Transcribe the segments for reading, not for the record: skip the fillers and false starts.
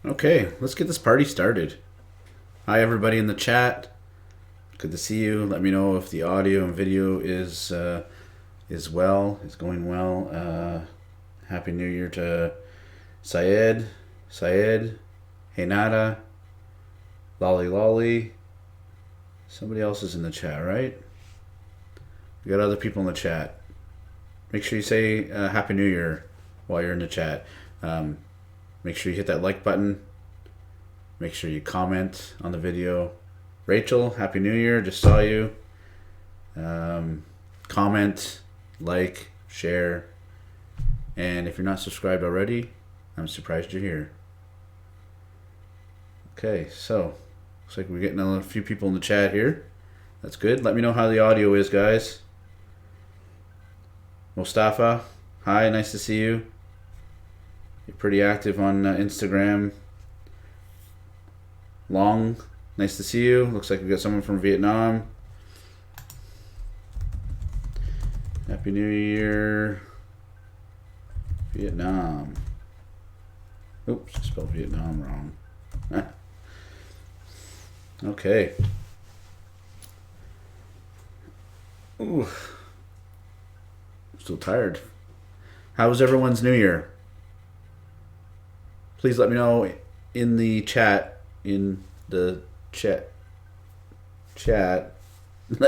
Okay, let's get this party started. Hi, everybody in the chat. Good to see you. Let me know if the audio and video is going well. Happy New Year to Syed, Henada, Lolly. Somebody else is in the chat, right? We got other people in the chat. Make sure you say Happy New Year while you're in the chat. Make sure you hit that like button. Make sure you comment on the video. Rachel, Happy New Year. Just saw you. Comment, like, share. And if you're not subscribed already, I'm surprised you're here. Okay, so looks like we're getting a few people in the chat here. That's good. Let me know how the audio is, guys. Mustafa, hi, nice to see you. You're pretty active on Instagram. Long, nice to see you. Looks like we got someone from Vietnam. Happy New Year, Vietnam. Oops, I spelled Vietnam wrong. Okay. Ooh. I'm still tired. How was everyone's New Year? Please let me know in the chat. Let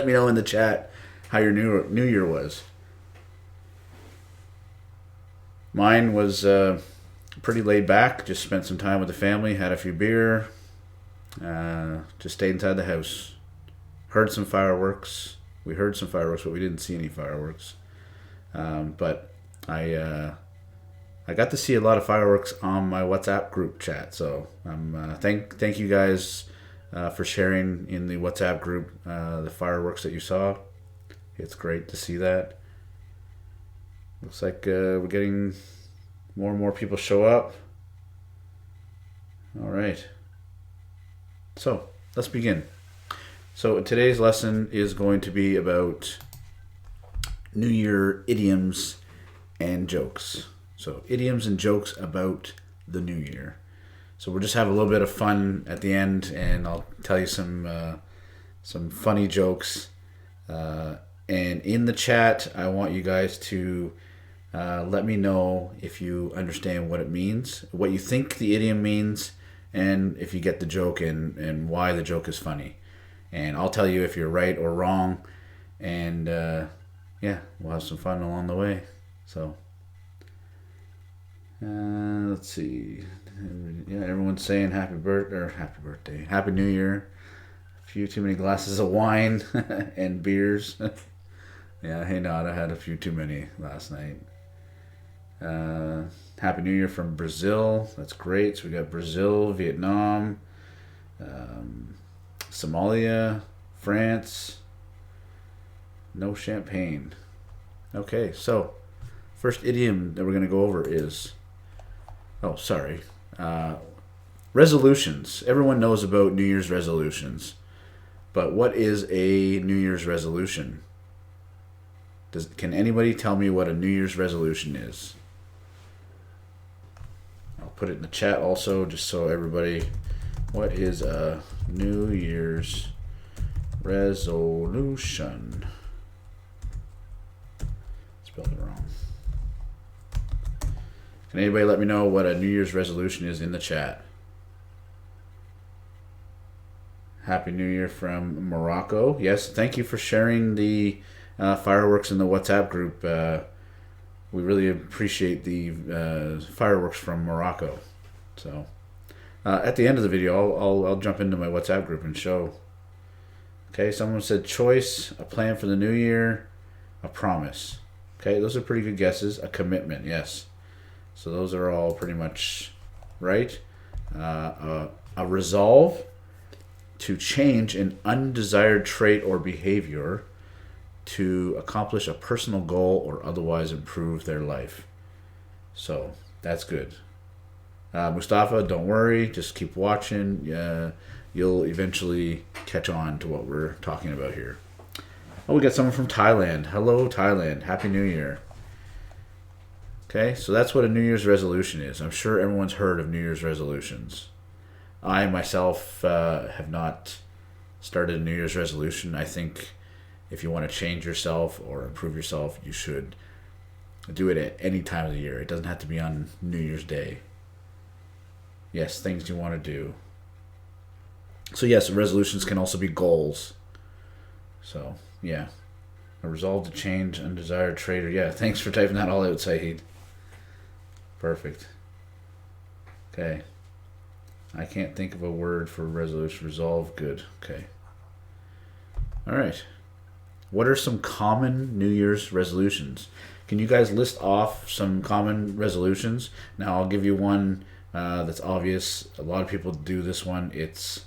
me know in the chat how your New Year was. Mine was pretty laid back. Just spent some time with the family, had a few beer, just stayed inside the house. Heard some fireworks. We heard some fireworks, but we didn't see any fireworks. But I got to see a lot of fireworks on my WhatsApp group chat. So thank you guys for sharing in the WhatsApp group the fireworks that you saw. It's great to see that. Looks like we're getting more and more people show up. All right. So let's begin. So today's lesson is going to be about New Year idioms and jokes. So idioms and jokes about the New Year. So we'll just have a little bit of fun at the end, and I'll tell you some funny jokes. And in the chat, I want you guys to let me know if you understand what it means, what you think the idiom means, and if you get the joke and why the joke is funny. And I'll tell you if you're right or wrong. And yeah, we'll have some fun along the way. So let's see. Yeah, everyone's saying happy birthday, happy New Year. A few too many glasses of wine and beers. Yeah, hey, not I had a few too many last night. Happy New Year from Brazil. That's great. So we got Brazil, Vietnam, Somalia, France. No champagne. Okay, so first idiom that we're going to go over is, resolutions. Everyone knows about New Year's resolutions. But what is a New Year's resolution? Can anybody tell me what a New Year's resolution is? I'll put it in the chat also, just so everybody. What is a New Year's resolution? Spelled it wrong. Can anybody let me know what a New Year's resolution is in the chat? Happy New Year from Morocco. Yes, thank you for sharing the fireworks in the WhatsApp group. We really appreciate the fireworks from Morocco. So at the end of the video, I'll jump into my WhatsApp group and show. Okay, someone said choice, a plan for the new year, a promise. Okay, those are pretty good guesses. A commitment, yes. So those are all pretty much right. A resolve, to change an undesired trait or behavior to accomplish a personal goal or otherwise improve their life. So that's good. Mustafa, don't worry. Just keep watching. You'll eventually catch on to what we're talking about here. Oh, we got someone from Thailand. Hello, Thailand. Happy New Year. Okay, so that's what a New Year's resolution is. I'm sure everyone's heard of New Year's resolutions. I myself have not started a New Year's resolution. I think if you want to change yourself or improve yourself, you should do it at any time of the year. It doesn't have to be on New Year's Day. Yes, things you want to do. So yes, resolutions can also be goals. So yeah, a resolve to change undesired trait. Or yeah, thanks for typing that all out, Saeed. Perfect. Okay. I can't think of a word for resolution. Resolve. Good. Okay. All right. What are some common New Year's resolutions? Can you guys list off some common resolutions? Now I'll give you one that's obvious. A lot of people do this one. It's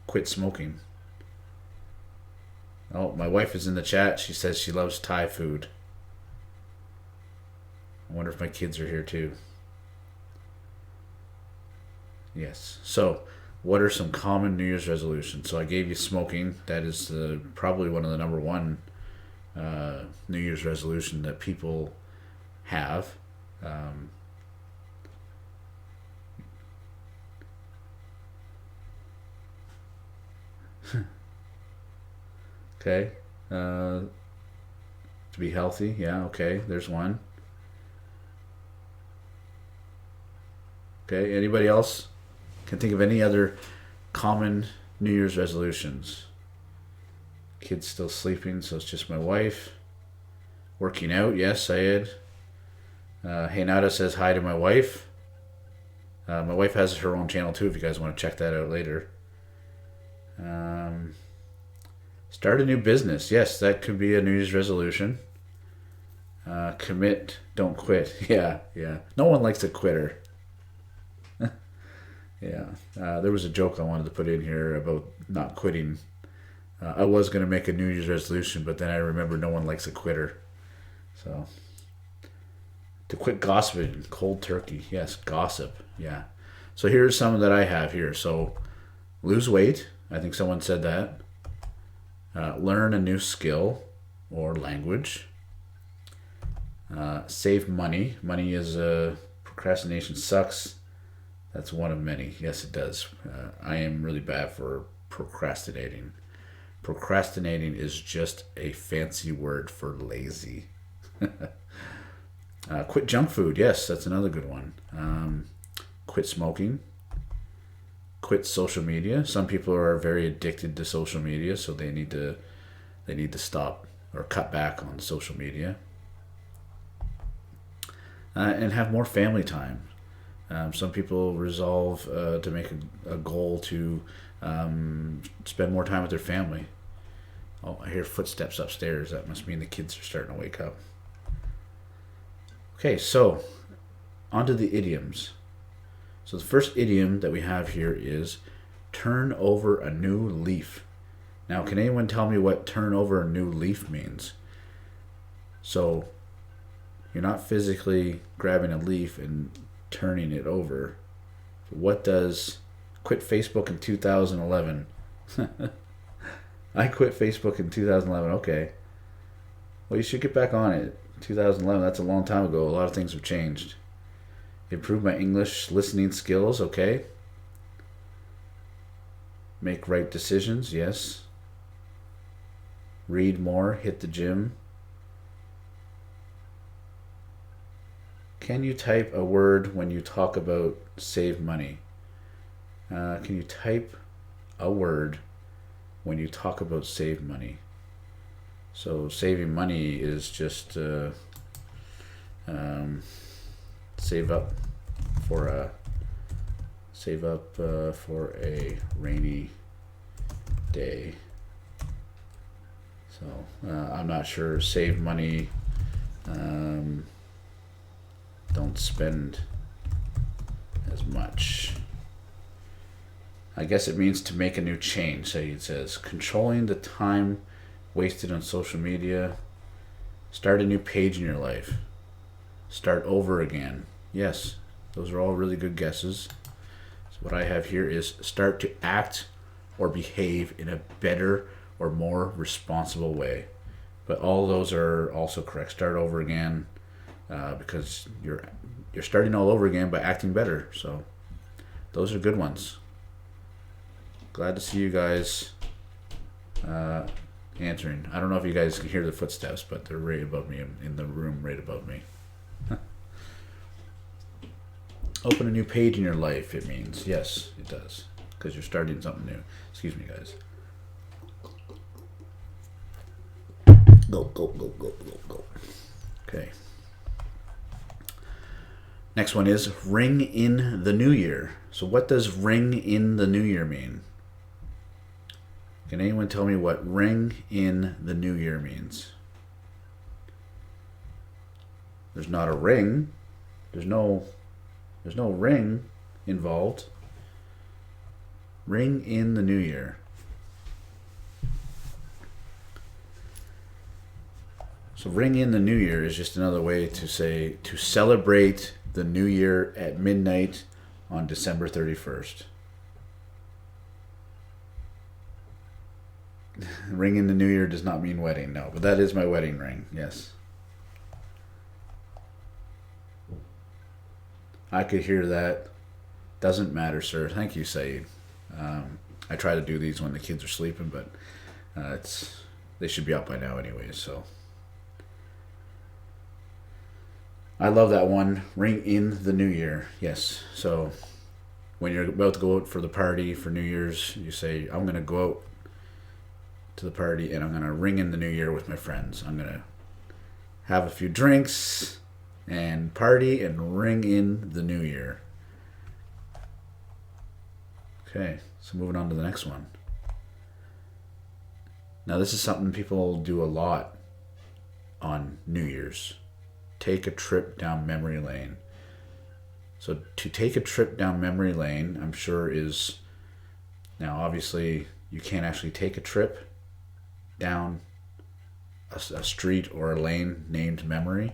quit smoking. Oh, my wife is in the chat. She says she loves Thai food. I wonder if my kids are here too. Yes. So, what are some common New Year's resolutions? So I gave you smoking. That is probably one of the number one New Year's resolution that people have. Okay. To be healthy. Yeah, okay. There's one. Okay. Anybody else can think of any other common New Year's resolutions? Kids still sleeping, so it's just my wife. Working out. Yes, Syed. Hey Nada says hi to my wife. My wife has her own channel too if you guys want to check that out later. Start a new business. Yes, that could be a New Year's resolution. Commit, don't quit. Yeah. No one likes a quitter. Yeah. There was a joke I wanted to put in here about not quitting. I was going to make a New Year's resolution, but then I remember no one likes a quitter. So, to quit gossiping, cold turkey. Yes, gossip. Yeah. So here's some that I have here. So, lose weight. I think someone said that. Learn a new skill or language. Save money. Money is procrastination sucks. That's one of many. Yes, it does. I am really bad for procrastinating. Procrastinating is just a fancy word for lazy. Quit junk food. Yes, that's another good one. Quit smoking. Quit social media. Some people are very addicted to social media, so they need to stop or cut back on social media. And have more family time. Some people resolve to make a goal to spend more time with their family. Oh, I hear footsteps upstairs. That must mean the kids are starting to wake up. Okay, so on to the idioms. So the first idiom that we have here is turn over a new leaf. Now, can anyone tell me what turn over a new leaf means? So you're not physically grabbing a leaf and turning it over. What does quit Facebook in 2011? I quit Facebook in 2011. Okay. Well, you should get back on it. 2011, that's a long time ago. A lot of things have changed. Improve my English listening skills. Okay. Make right decisions. Yes. Read more. Hit the gym. Can you type a word when you talk about save money? Can you type a word when you talk about save money? So saving money is just save up for a rainy day. So I'm not sure. Save money. Don't spend as much. I guess it means to make a new change. So it says controlling the time wasted on social media. Start a new page in your life. Start over again. Yes, those are all really good guesses. So what I have here is start to act or behave in a better or more responsible way. But all those are also correct. Start over again. because you're starting all over again by acting better. So those are good ones. Glad to see you guys answering. I don't know if you guys can hear the footsteps, but they're right above me, in the room right above me. Open a new page in your life, it means. Yes, it does. Because you're starting something new. Excuse me, guys. Go, go, go, go, go, go. Okay. Next one is ring in the new year. So what does ring in the new year mean? Can anyone tell me what ring in the new year means? There's not a ring. There's no ring involved. Ring in the new year. So ring in the new year is just another way to say to celebrate the new year at midnight on December 31st. Ring in the new year does not mean wedding, no, but that is my wedding ring, yes. I could hear that. Doesn't matter, sir. Thank you, Saeed. I try to do these when the kids are sleeping, but they should be up by now anyways, so. I love that one. Ring in the new year. Yes. So when you're about to go out for the party for New Year's, you say, I'm going to go out to the party and I'm going to ring in the new year with my friends. I'm going to have a few drinks and party and ring in the new year. Okay. So moving on to the next one. Now this is something people do a lot on New Year's. Take a trip down memory lane. So to take a trip down memory lane, I'm sure is, now obviously you can't actually take a trip down a street or a lane named memory.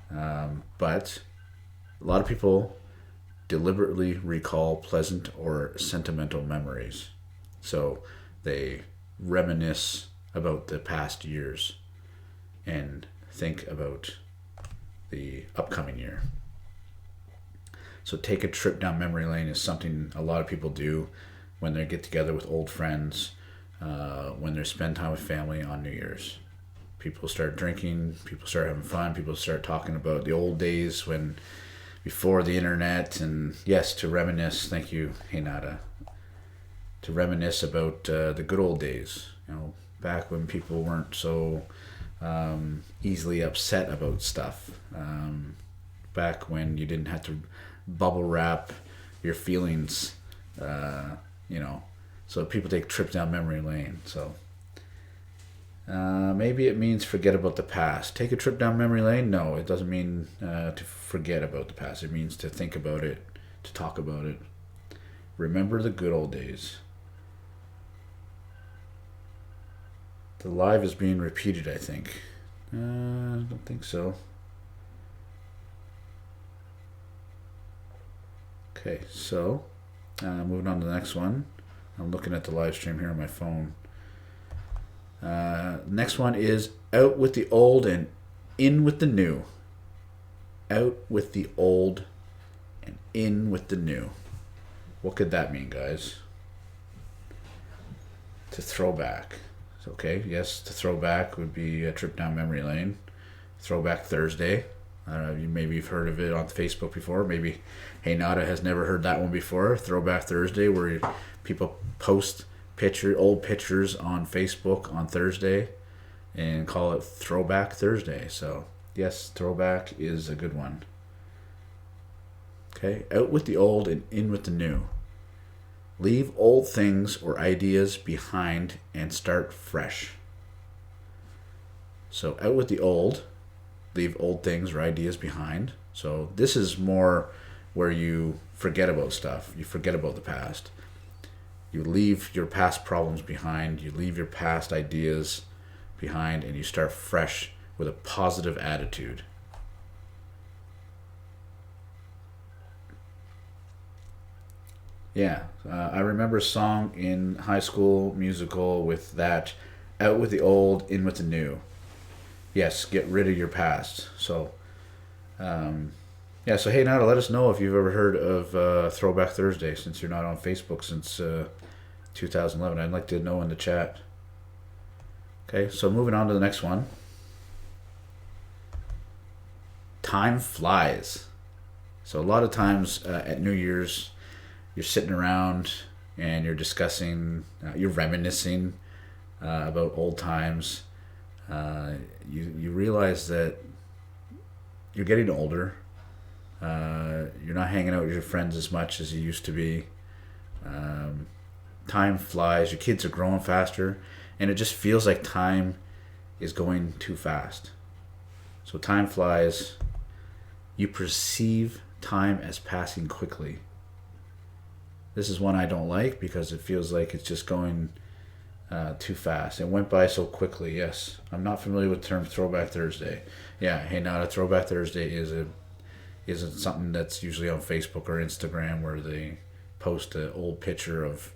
But a lot of people deliberately recall pleasant or sentimental memories. So they reminisce about the past years and think about the upcoming year. So take a trip down memory lane is something a lot of people do when they get together with old friends, when they spend time with family on New Year's. People start drinking, people start having fun, people start talking about the old days when before the internet, and yes, to reminisce, thank you, Hinata, to reminisce about the good old days, back when people weren't so easily upset about stuff, back when you didn't have to bubble wrap your feelings, so people take trips down memory lane. So maybe it means forget about the past. Take a trip down memory lane? No, it doesn't mean to forget about the past. It means to think about it, to talk about it. Remember the good old days. The live is being repeated, I think. I don't think so. Okay, so moving on to the next one. I'm looking at the live stream here on my phone. Next one is out with the old and in with the new. Out with the old and in with the new. What could that mean, guys? To throw back. Okay, yes, to throw back would be a trip down memory lane. Throwback Thursday. Maybe you've heard of it on Facebook before. Maybe Hey Nada has never heard that one before. Throwback Thursday, where people post old pictures on Facebook on Thursday and call it Throwback Thursday. So yes, throwback is a good one. Okay, out with the old and in with the new. Leave old things or ideas behind and start fresh. So out with the old, leave old things or ideas behind. So this is more where you forget about stuff. You forget about the past. You leave your past problems behind. You leave your past ideas behind and you start fresh with a positive attitude. Yeah, I remember a song in High School Musical with that, out with the old, in with the new. Yes, get rid of your past. So Yeah, so hey, Nada, let us know if you've ever heard of Throwback Thursday, since you're not on Facebook since 2011. I'd like to know in the chat. Okay, so moving on to the next one. Time flies. So a lot of times at New Year's, you're sitting around and you're discussing, you're reminiscing about old times. You realize that you're getting older. You're not hanging out with your friends as much as you used to be. Time flies. Your kids are growing faster, and it just feels like time is going too fast. So time flies. You perceive time as passing quickly. This is one I don't like because it feels like it's just going too fast. It went by so quickly. Yes, I'm not familiar with the term Throwback Thursday. Yeah, hey, now a Throwback Thursday isn't something that's usually on Facebook or Instagram where they post an old picture of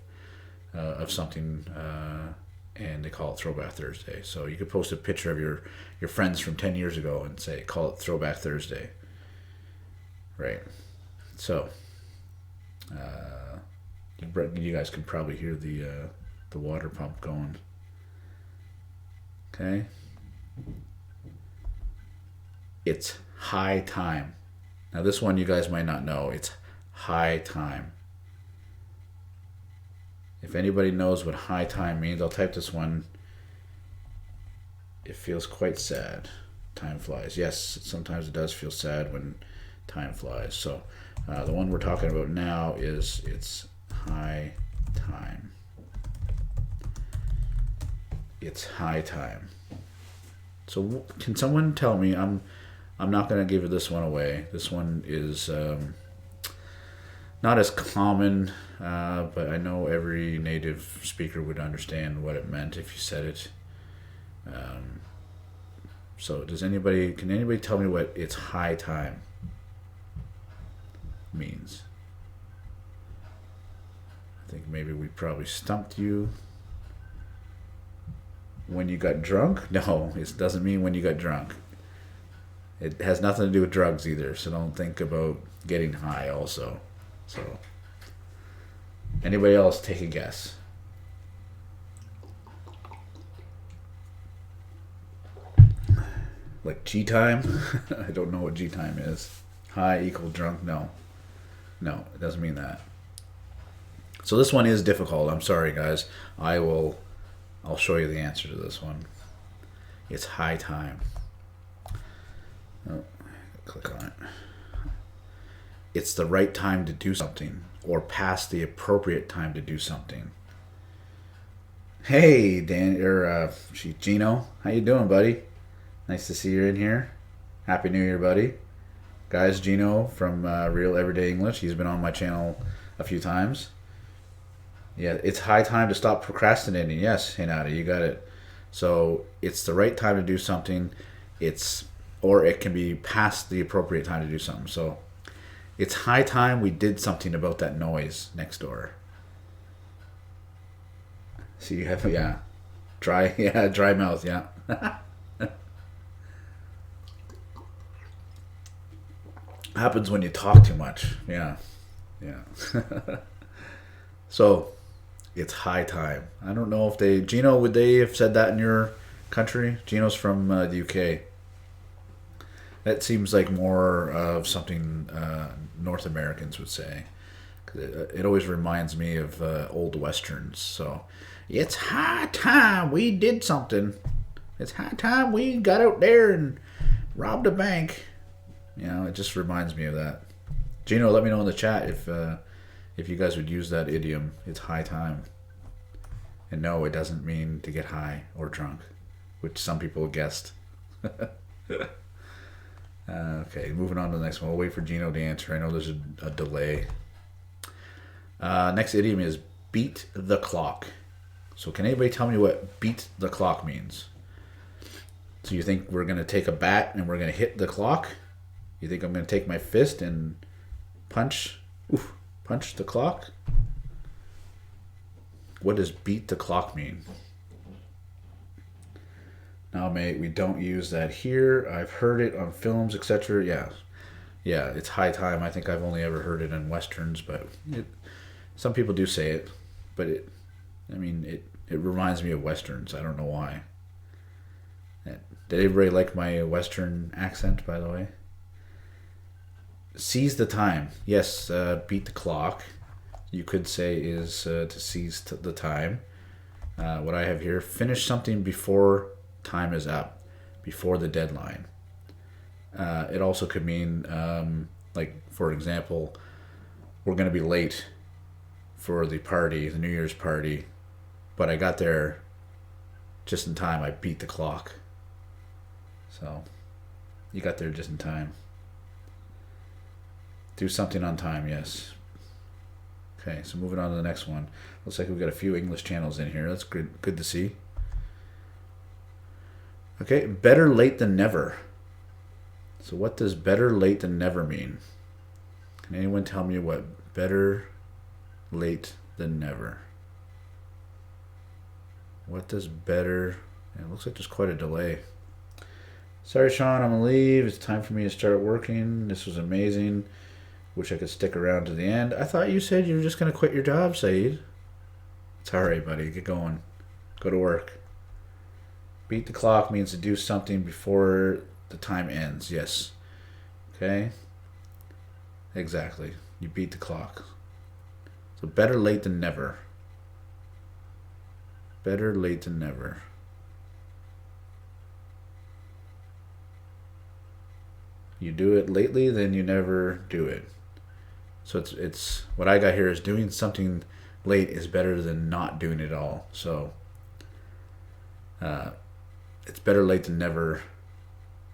something and they call it Throwback Thursday. So you could post a picture of your friends from 10 years ago and say, call it Throwback Thursday. Right. So you guys can probably hear the water pump going. Okay. It's high time. Now this one you guys might not know. It's high time. If anybody knows what high time means, I'll type this one. It feels quite sad. Time flies. Yes, sometimes it does feel sad when time flies. So the one we're talking about now is it's high time. It's high time. So can someone tell me? I'm not going to give this one away. This one is not as common, but I know every native speaker would understand what it meant if you said it. So can anybody tell me what it's high time means? I think maybe we probably stumped you. When you got drunk? No, it doesn't mean when you got drunk. It has nothing to do with drugs either, so don't think about getting high also. So, anybody else take a guess? Like G time? I don't know what G time is. High equal drunk? No, it doesn't mean that. So this one is difficult. I'm sorry, guys. I'll show you the answer to this one. It's high time. Oh, click on it. It's the right time to do something, or past the appropriate time to do something. Hey, Gino, how you doing, buddy? Nice to see you in here. Happy New Year, buddy. Guys, Gino from Real Everyday English. He's been on my channel a few times. Yeah, it's high time to stop procrastinating. Yes, Hinata, you got it. So it's the right time to do something. Or it can be past the appropriate time to do something. So it's high time we did something about that noise next door. So you have, dry mouth, yeah. Happens when you talk too much. Yeah. So it's high time. I don't know if Gino, would they have said that in your country? Gino's from the UK. That seems like more of something North Americans would say. It always reminds me of old westerns. So, it's high time we did something. It's high time we got out there and robbed a bank. It just reminds me of that. Gino, let me know in the chat if you guys would use that idiom. It's high time. And no, it doesn't mean to get high or drunk, which some people guessed. Okay, moving on to the next one. We'll wait for Gino to answer. I know there's a delay. Next idiom is beat the clock. So can anybody tell me what beat the clock means? So you think we're going to take a bat and we're going to hit the clock? You think I'm going to take my fist and punch the clock? What does beat the clock mean? Now, mate, we don't use that here. I've heard it on films, etc. Yeah. Yeah, it's high time. I think I've only ever heard it in westerns, but some people do say it. But it reminds me of westerns. I don't know why. Did everybody like my western accent, by the way? Seize the time. Yes, beat the clock. You could say is to seize the time. What I have here, finish something before time is up, before the deadline. It also could mean, like, for example, we're going to be late for the party, the New Year's party, but I got there just in time. I beat the clock. So, you got there just in time. Do something on time, yes. Okay, so moving on to the next one. Looks like we've got a few English channels in here. That's good to see. Okay, better late than never. So what does better late than never mean? Can anyone tell me what better late than never? What does better... It looks like there's quite a delay. Sorry, Sean, I'm gonna leave. It's time for me to start working. This was amazing. Wish I could stick around to the end. I thought you said you were just gonna quit your job, Saeed. It's alright, buddy. Get going. Go to work. Beat the clock means to do something before the time ends. Yes. Okay. Exactly. You beat the clock. So better late than never. Better late than never. You do it lately, then you never do it. So it's what I got here is doing something late is better than not doing it at all. So it's better late than never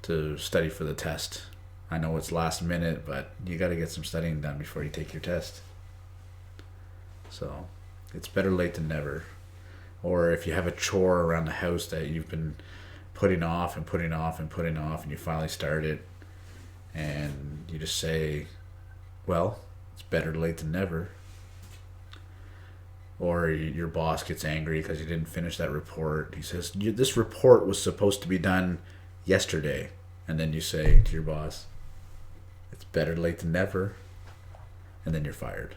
to study for the test. I know it's last minute, but you got to get some studying done before you take your test. So it's better late than never. Or if you have a chore around the house that you've been putting off and putting off and putting off, and you finally start it, and you just say, well, it's better late than never. Or your boss gets angry because you didn't finish that report. He says, this report was supposed to be done yesterday. And then you say to your boss, it's better late than never. And then you're fired.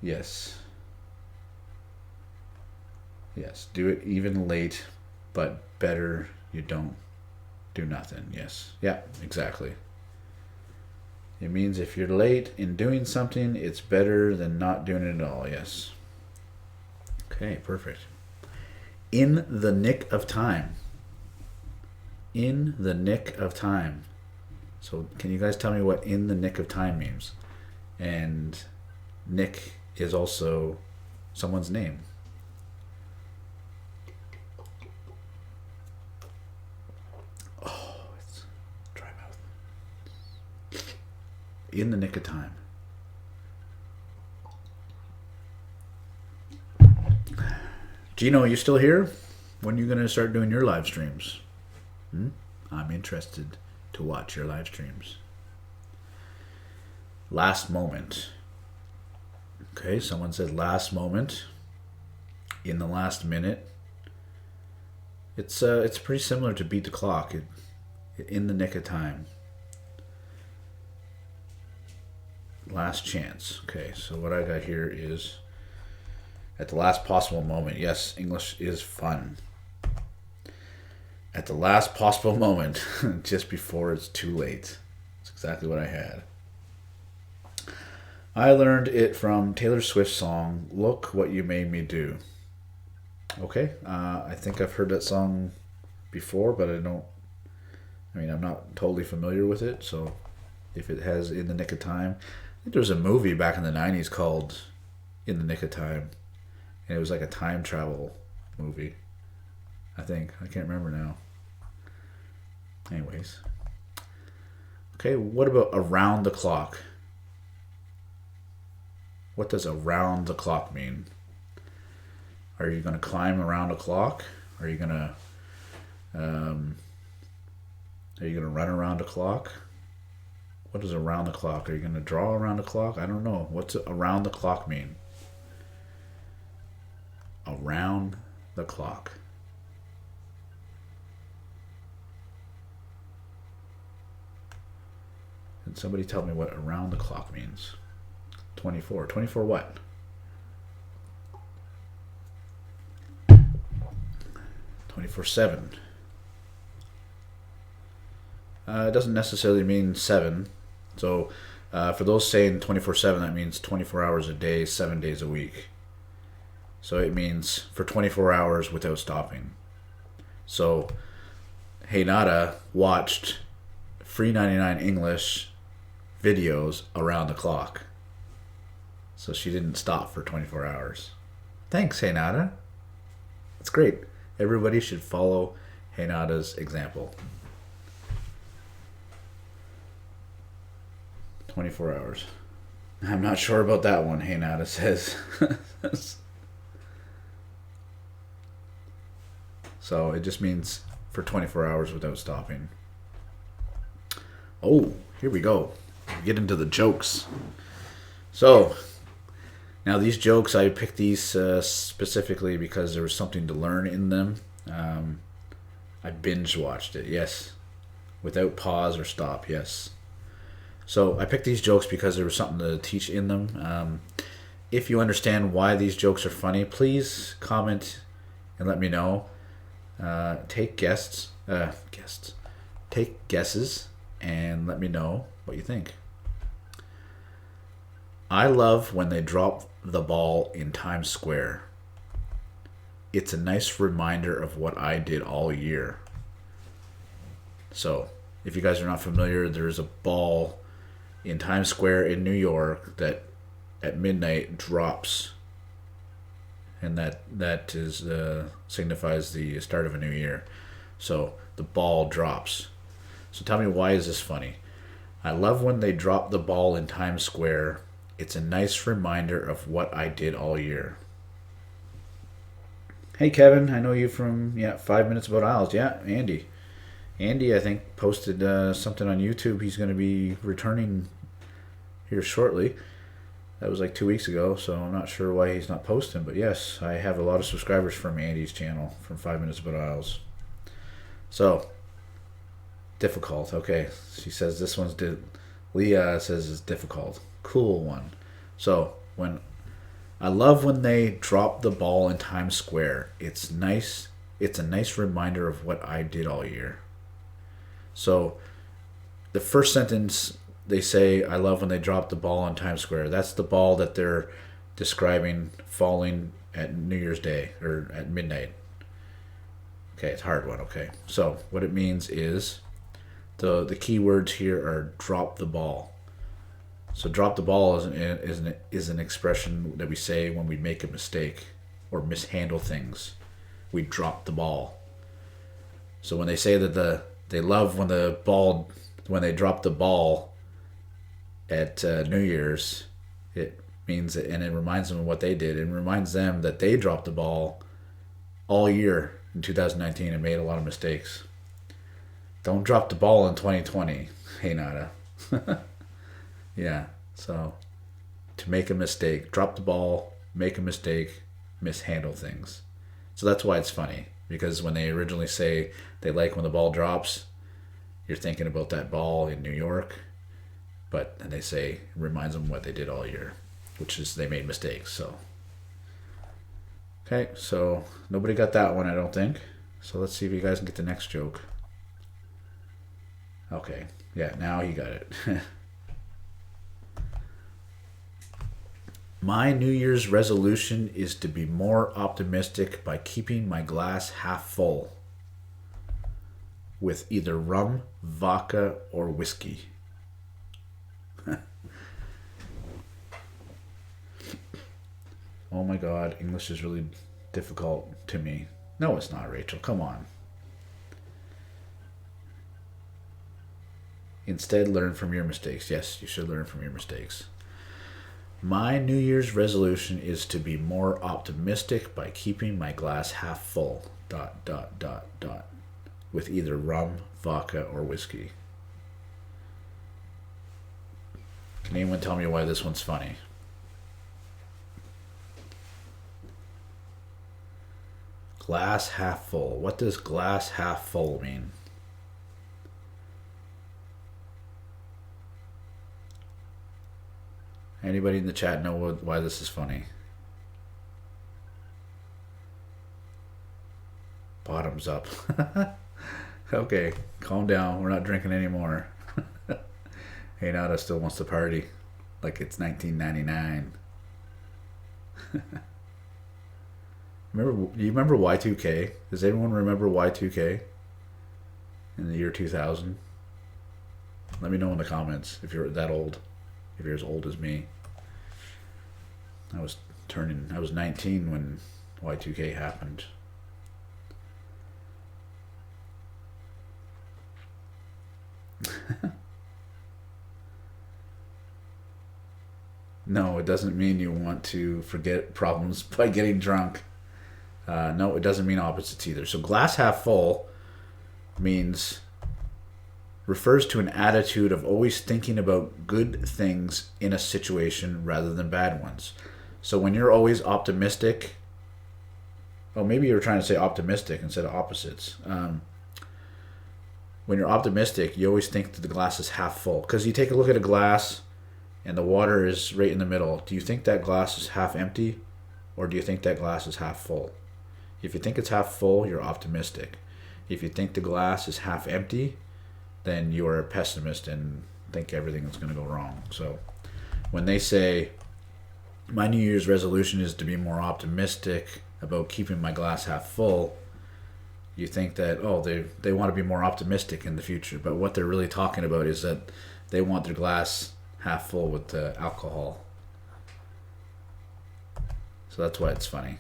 Yes. Yes, do it even late, but better you don't do nothing. Yes. Yeah, exactly. It means if you're late in doing something, it's better than not doing it at all. Yes. Okay, perfect. In the nick of time. In the nick of time. So can you guys tell me what in the nick of time means? And Nick is also someone's name. In the nick of time. Gino, are you still here? When are you going to start doing your live streams? I'm interested to watch your live streams. Last moment. Okay, someone said last moment. In the last minute. It's pretty similar to beat the clock. In the nick of time. Last chance. Okay, so what I got here is at the last possible moment. Yes, English is fun. At the last possible moment, just before it's too late. That's exactly what I had. I learned it from Taylor Swift's song, Look What You Made Me Do. Okay, I think I've heard that song before, but I'm not totally familiar with it, so if it has In the Nick of Time. I think there was a movie back in the 90s called In the Nick of Time. And it was like a time travel movie. I think. I can't remember now. Anyways. Okay, what about around the clock? What does around the clock mean? Are you going to climb around a clock? Are you going to run around a clock? What does around the clock? Are you going to draw around the clock? I don't know. What's around the clock mean? Around the clock. Somebody tell me what around the clock means. 24. 24 what? 24/7. It doesn't necessarily mean 7. So for those saying 24/7, that means 24 hours a day, 7 days a week. So it means for 24 hours without stopping. So Heinada watched free 99 English videos around the clock. So she didn't stop for 24 hours. Thanks, Heinada. That's great. Everybody should follow Heinada's example. 24 hours. I'm not sure about that one, Heinada says. So it just means for 24 hours without stopping. Oh, here we go. Get into the jokes. So, now these jokes, I picked these specifically because there was something to learn in them. I binge watched it, yes. Without pause or stop, yes. So I picked these jokes because there was something to teach in them. If you understand why these jokes are funny, please comment and let me know. Take guesses and let me know what you think. I love when they drop the ball in Times Square. It's a nice reminder of what I did all year. So, if you guys are not familiar, there's a ball in Times Square in New York that at midnight drops, and that is signifies the start of a new year. So the ball drops. So tell me, why is this funny? I love when they drop the ball in Times Square. It's a nice reminder of what I did all year. Hey Kevin, I know you from 5 Minutes About Owls. Yeah, Andy. Andy, I think, posted something on YouTube. He's going to be returning here shortly. That was like 2 weeks ago, so I'm not sure why he's not posting. But yes, I have a lot of subscribers from Andy's channel, from 5 Minutes About Owls. So, difficult. Okay, she says this one's Leah says it's difficult. Cool one. So, I love when they drop the ball in Times Square. It's nice. It's a nice reminder of what I did all year. So, the first sentence, they say, I love when they drop the ball in Times Square. That's the ball that they're describing falling at New Year's Day or at midnight. Okay, it's a hard one. Okay, so what it means is the key words here are drop the ball. So drop the ball is an expression that we say when we make a mistake or mishandle things. We drop the ball. So when they say that they love when they drop the ball at New Year's, it means that, and it reminds them of what they did. It reminds them that they dropped the ball all year in 2019 and made a lot of mistakes. Don't drop the ball in 2020. Hey, Nada. Yeah, so to make a mistake, drop the ball, make a mistake, mishandle things. So that's why it's funny, because when they originally say they like when the ball drops, you're thinking about that ball in New York, but then they say it reminds them what they did all year, which is they made mistakes. So okay, so nobody got that one, I don't think. So let's see if you guys can get the next joke. Okay, yeah, now he got it. My New Year's resolution is to be more optimistic by keeping my glass half full with either rum, vodka, or whiskey. Oh my God, English is really difficult to me. No, it's not, Rachel. Come on. Instead, learn from your mistakes. Yes, you should learn from your mistakes. My New Year's resolution is to be more optimistic by keeping my glass half full. ... With either rum, vodka, or whiskey. Can anyone tell me why this one's funny? Glass half full. What does glass half full mean? Anybody in the chat know why this is funny? Bottoms up. Okay, calm down. We're not drinking anymore. Hey, Nada still wants to party like it's 1999. Do you remember Y2K? Does anyone remember Y2K in the year 2000? Let me know in the comments if you're that old, if you're as old as me. I was 19 when Y2K happened. No, it doesn't mean you want to forget problems by getting drunk. No, it doesn't mean opposites either. So glass half full refers to an attitude of always thinking about good things in a situation rather than bad ones. So when you're always optimistic, maybe you were trying to say optimistic instead of opposites. When you're optimistic, you always think that the glass is half full. Because you take a look at a glass and the water is right in the middle. Do you think that glass is half empty, or do you think that glass is half full? If you think it's half full, you're optimistic. If you think the glass is half empty, then you are a pessimist and think everything is going to go wrong. So when they say, my New Year's resolution is to be more optimistic about keeping my glass half full, you think that, they want to be more optimistic in the future. But what they're really talking about is that they want their glass half full with the alcohol. So that's why it's funny.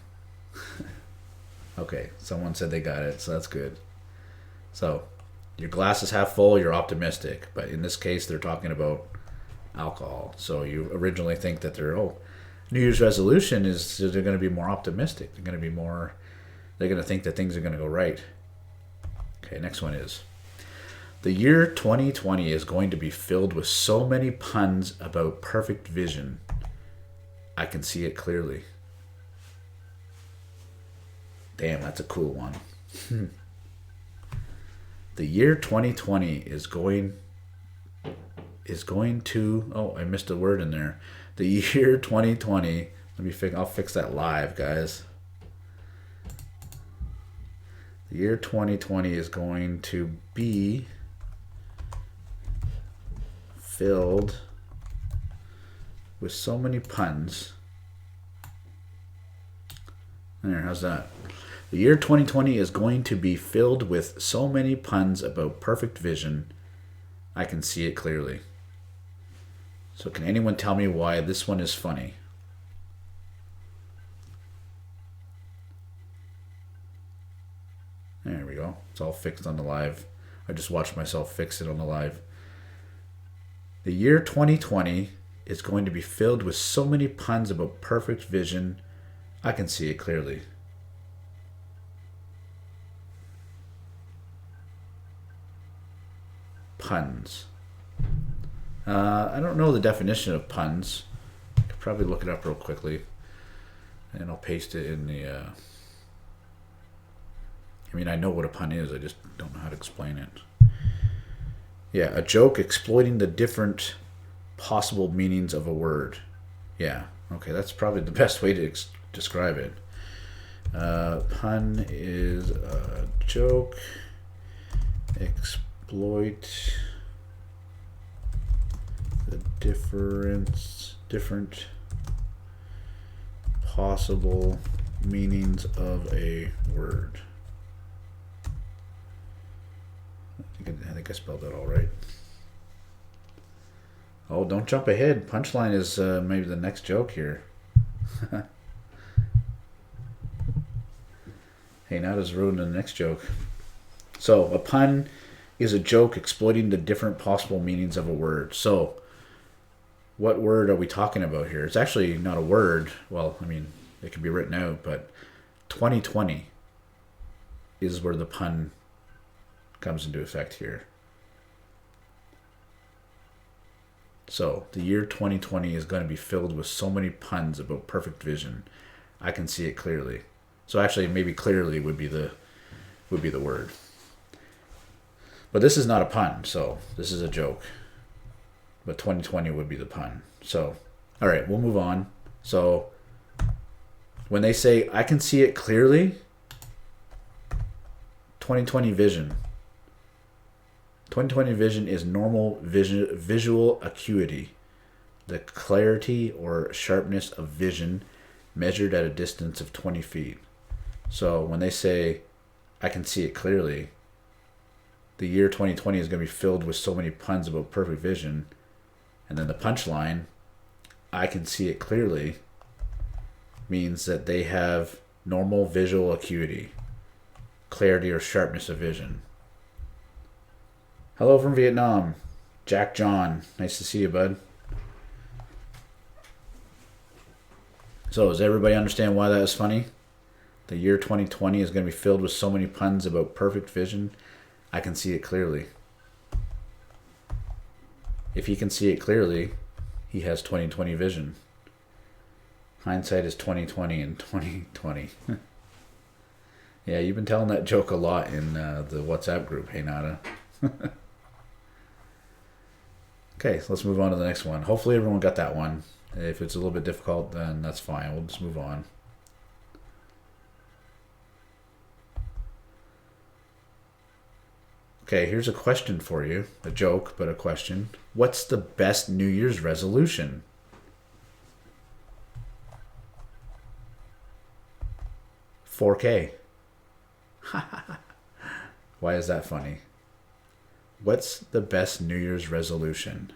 Okay, someone said they got it, so that's good. So your glass is half full, you're optimistic. But in this case, they're talking about alcohol. So you originally think that New Year's resolution is they're going to be more optimistic. They're going to think that things are going to go right. Okay, next one is, the year 2020 is going to be filled with so many puns about perfect vision. I can see it clearly. Damn, that's a cool one. The year 2020 is going to, I missed a word in there. The year 2020, I'll fix that live, guys. The year 2020 is going to be filled with so many puns. There, how's that? The year 2020 is going to be filled with so many puns about perfect vision. I can see it clearly. So can anyone tell me why this one is funny? There we go. It's all fixed on the live. I just watched myself fix it on the live. The year 2020 is going to be filled with so many puns about perfect vision. I can see it clearly. Puns. I don't know the definition of puns. I could probably look it up real quickly. And I'll paste it in the... I know what a pun is. I just don't know how to explain it. Yeah, a joke exploiting the different possible meanings of a word. Yeah, okay, that's probably the best way to describe it. Pun is a joke. Exploit the different possible meanings of a word. I think I spelled that all right. Oh, don't jump ahead. Punchline is maybe the next joke here. Hey, now just ruined the next joke. So, a pun is a joke exploiting the different possible meanings of a word. So, what word are we talking about here? It's actually not a word. Well, it can be written out, but 2020 is where the pun comes into effect here. So the year 2020 is going to be filled with so many puns about perfect vision. I can see it clearly. So actually, maybe clearly would be the word. But this is not a pun, so this is a joke. But 2020 would be the pun. So All right, we'll move on. So when they say I can see it clearly, 2020 vision. 2020 vision is normal visual acuity, the clarity or sharpness of vision measured at a distance of 20 feet. So when they say I can see it clearly, the year 2020 is going to be filled with so many puns about perfect vision. And then the punchline, I can see it clearly, means that they have normal visual acuity, clarity or sharpness of vision. Hello from Vietnam, Jack John. Nice to see you, bud. So, does everybody understand why that is funny? The year 2020 is going to be filled with so many puns about perfect vision. I can see it clearly. If he can see it clearly, he has 2020 vision. Hindsight is 2020 and 2020. Yeah, you've been telling that joke a lot in the WhatsApp group. Hey, Nada. Okay, so let's move on to the next one. Hopefully everyone got that one. If it's a little bit difficult, then that's fine. We'll just move on. Okay, here's a question for you. A joke, but a question. What's the best New Year's resolution? $4K. Why is that funny? What's the best New Year's resolution?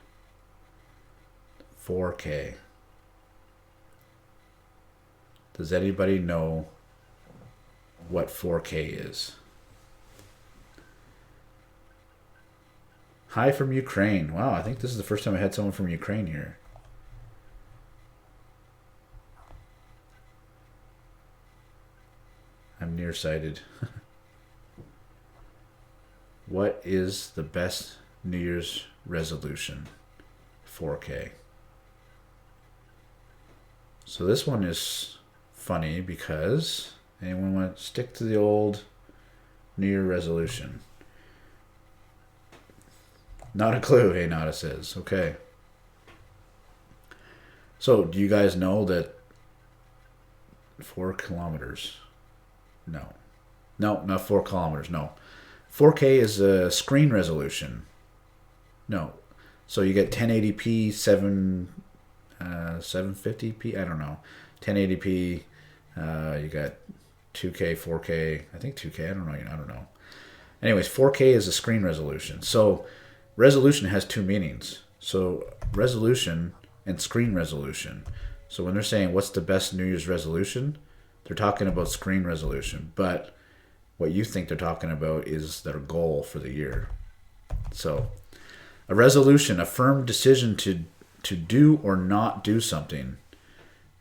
$4K. Does anybody know what 4K is? Hi from Ukraine. Wow, I think this is the first time I had someone from Ukraine here. I'm nearsighted. What is the best New Year's resolution? 4K. So this one is funny because anyone want to stick to the old New Year resolution? Not a clue, hey Nada says. Okay. So do you guys know that 4 kilometers? No. No, not 4 kilometers, no. 4K is a screen resolution. No. So you get 1080p, 750p, I don't know. 1080p, you got 2K, 4K, I think 2K, I don't know. Anyways, 4K is a screen resolution. So resolution has two meanings. So resolution and screen resolution. So when they're saying what's the best New Year's resolution, they're talking about screen resolution. But what you think they're talking about is their goal for the year. So a resolution, a firm decision to do or not do something.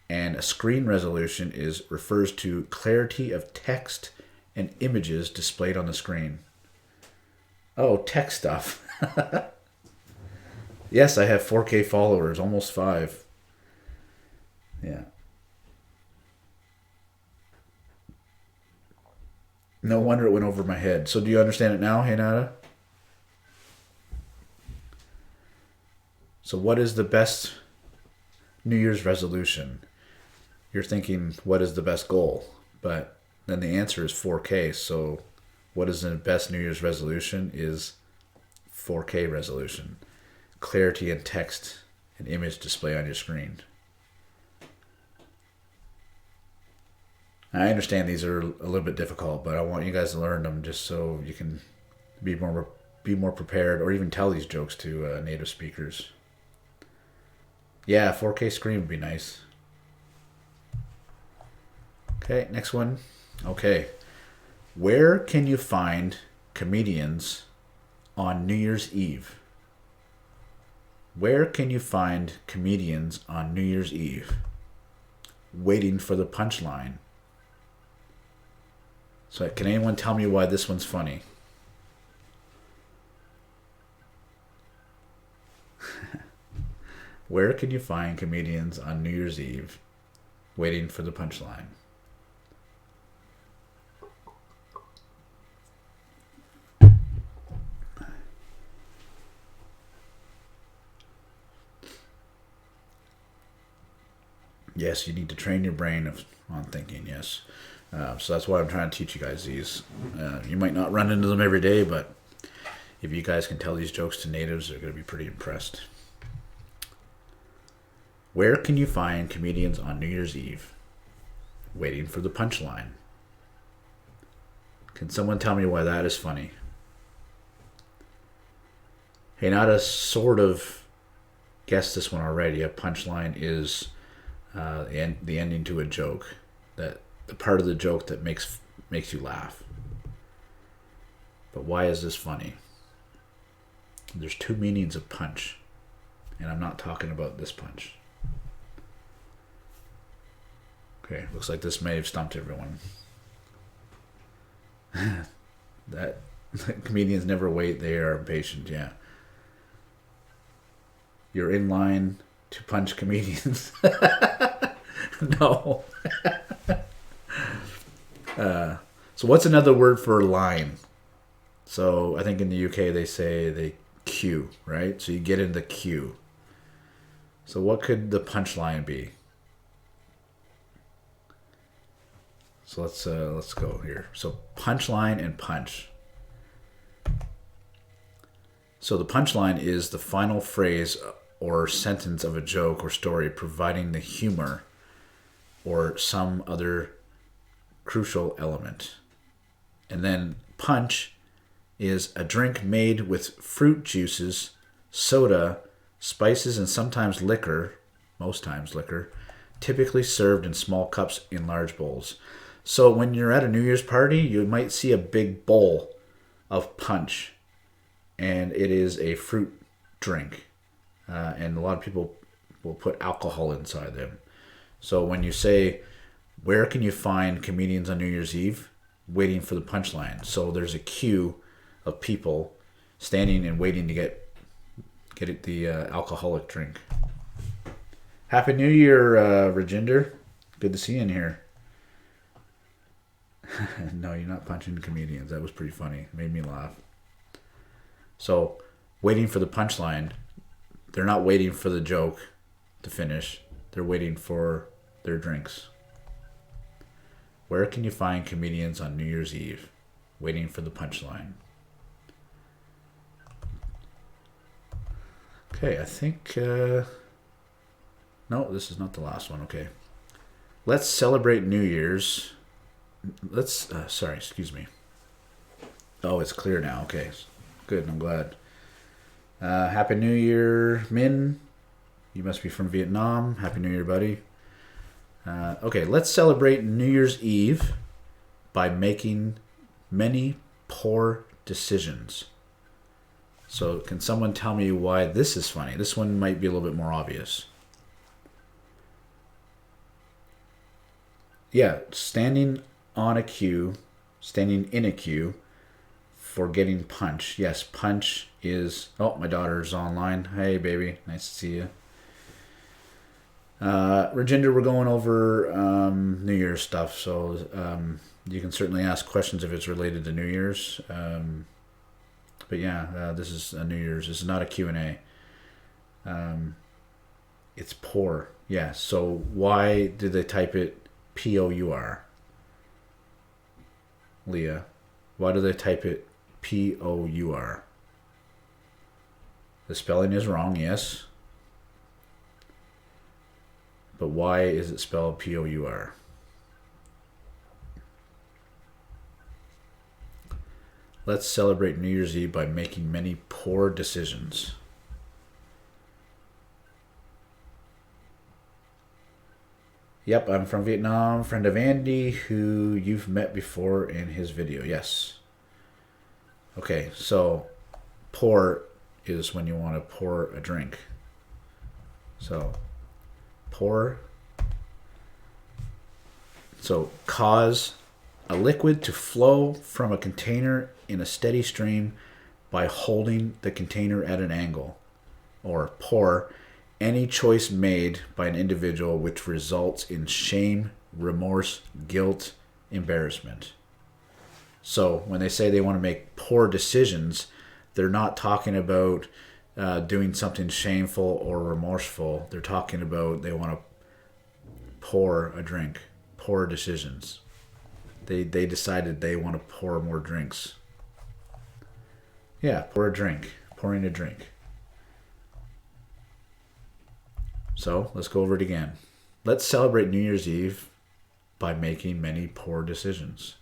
And a screen resolution refers to clarity of text and images displayed on the screen. Oh, tech stuff. Yes, I have 4K followers, almost 5. Yeah. No wonder it went over my head. So do you understand it now, hey Nada? So what is the best New Year's resolution? You're thinking, what is the best goal? But then the answer is 4K. So what is the best New Year's resolution is 4K resolution. Clarity and text and image display on your screen. I understand these are a little bit difficult, but I want you guys to learn them just so you can be more prepared, or even tell these jokes to native speakers. Yeah, 4K screen would be nice. Okay, next one. Okay. Where can you find comedians on New Year's Eve? Where can you find comedians on New Year's Eve? Waiting for the punchline. So can anyone tell me why this one's funny? Where can you find comedians on New Year's Eve waiting for the punchline? Yes, you need to train your brain on thinking, yes. So that's why I'm trying to teach you guys these. You might not run into them every day, but if you guys can tell these jokes to natives, they're going to be pretty impressed. Where can you find comedians on New Year's Eve? Waiting for the punchline. Can someone tell me why that is funny? Hey, not a sort of guessed this one already. A punchline is the ending to a joke, that the part of the joke that makes you laugh. But why is this funny? There's two meanings of punch, and I'm not talking about this punch. Okay, looks like this may have stumped everyone. That comedians never wait, they are impatient, yeah. You're in line to punch comedians. No. So what's another word for line? So I think in the UK they say they queue, right? So you get in the queue. So what could the punchline be? So let's go here. So punchline and punch. So the punchline is the final phrase or sentence of a joke or story, providing the humor or some other crucial element. And then punch is a drink made with fruit juices, soda, spices, and sometimes liquor, most times liquor, typically served in small cups in large bowls. So when you're at a New Year's party, you might see a big bowl of punch, and it is a fruit drink. And a lot of people will put alcohol inside them. So when you say, where can you find comedians on New Year's Eve? Waiting for the punchline. So there's a queue of people standing and waiting to get it the alcoholic drink. Happy New Year, Rajinder. Good to see you in here. No, you're not punching comedians. That was pretty funny. It made me laugh. So, waiting for the punchline. They're not waiting for the joke to finish. They're waiting for their drinks. Where can you find comedians on New Year's Eve? Waiting for the punchline. Okay, I think... No, this is not the last one. Okay. Let's celebrate New Year's. Excuse me. Oh, it's clear now. Okay, good. I'm glad. Happy New Year, Min. You must be from Vietnam. Happy New Year, buddy. Okay, let's celebrate New Year's Eve by making many poor decisions. So, can someone tell me why this is funny? This one might be a little bit more obvious. Yeah, standing in a queue for getting punch. Yes, punch is... Oh, my daughter's online. Hey, baby. Nice to see you. Rajinder, we're going over New Year's stuff, so you can certainly ask questions if it's related to New Year's. But yeah, this is a New Year's. This is not a Q&A. It's poor. Yeah, so why did they type it P-O-U-R? Leah, why do they type it P-O-U-R? The spelling is wrong, yes. But why is it spelled P-O-U-R? Let's celebrate New Year's Eve by making many poor decisions. Yep, I'm from Vietnam, friend of Andy, who you've met before in his video. Yes. Okay, so pour is when you want to pour a drink. So pour. So cause a liquid to flow from a container in a steady stream by holding the container at an angle. Or pour, any choice made by an individual which results in shame, remorse, guilt, embarrassment. So when they say they want to make poor decisions, they're not talking about doing something shameful or remorseful. They're talking about they want to pour a drink. Pour decisions. They decided they want to pour more drinks. Yeah, pour a drink. Pouring a drink. So, let's go over it again. Let's celebrate New Year's Eve by making many poor decisions.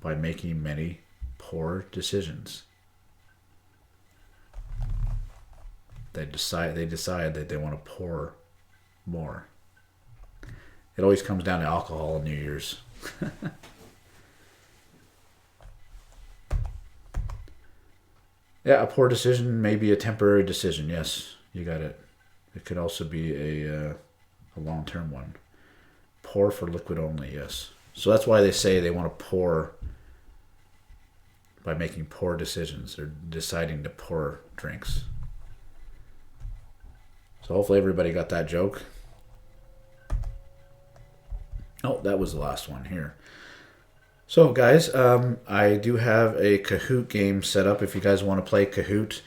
By making many poor decisions. They decide that they want to pour more. It always comes down to alcohol on New Year's. Yeah, a poor decision may be a temporary decision. Yes, you got it. It could also be a long-term one. Pour for liquid only, yes. So that's why they say they want to pour by making poor decisions. They're deciding to pour drinks. So hopefully everybody got that joke. Oh, that was the last one here. So guys, I do have a Kahoot game set up if you guys want to play Kahoot.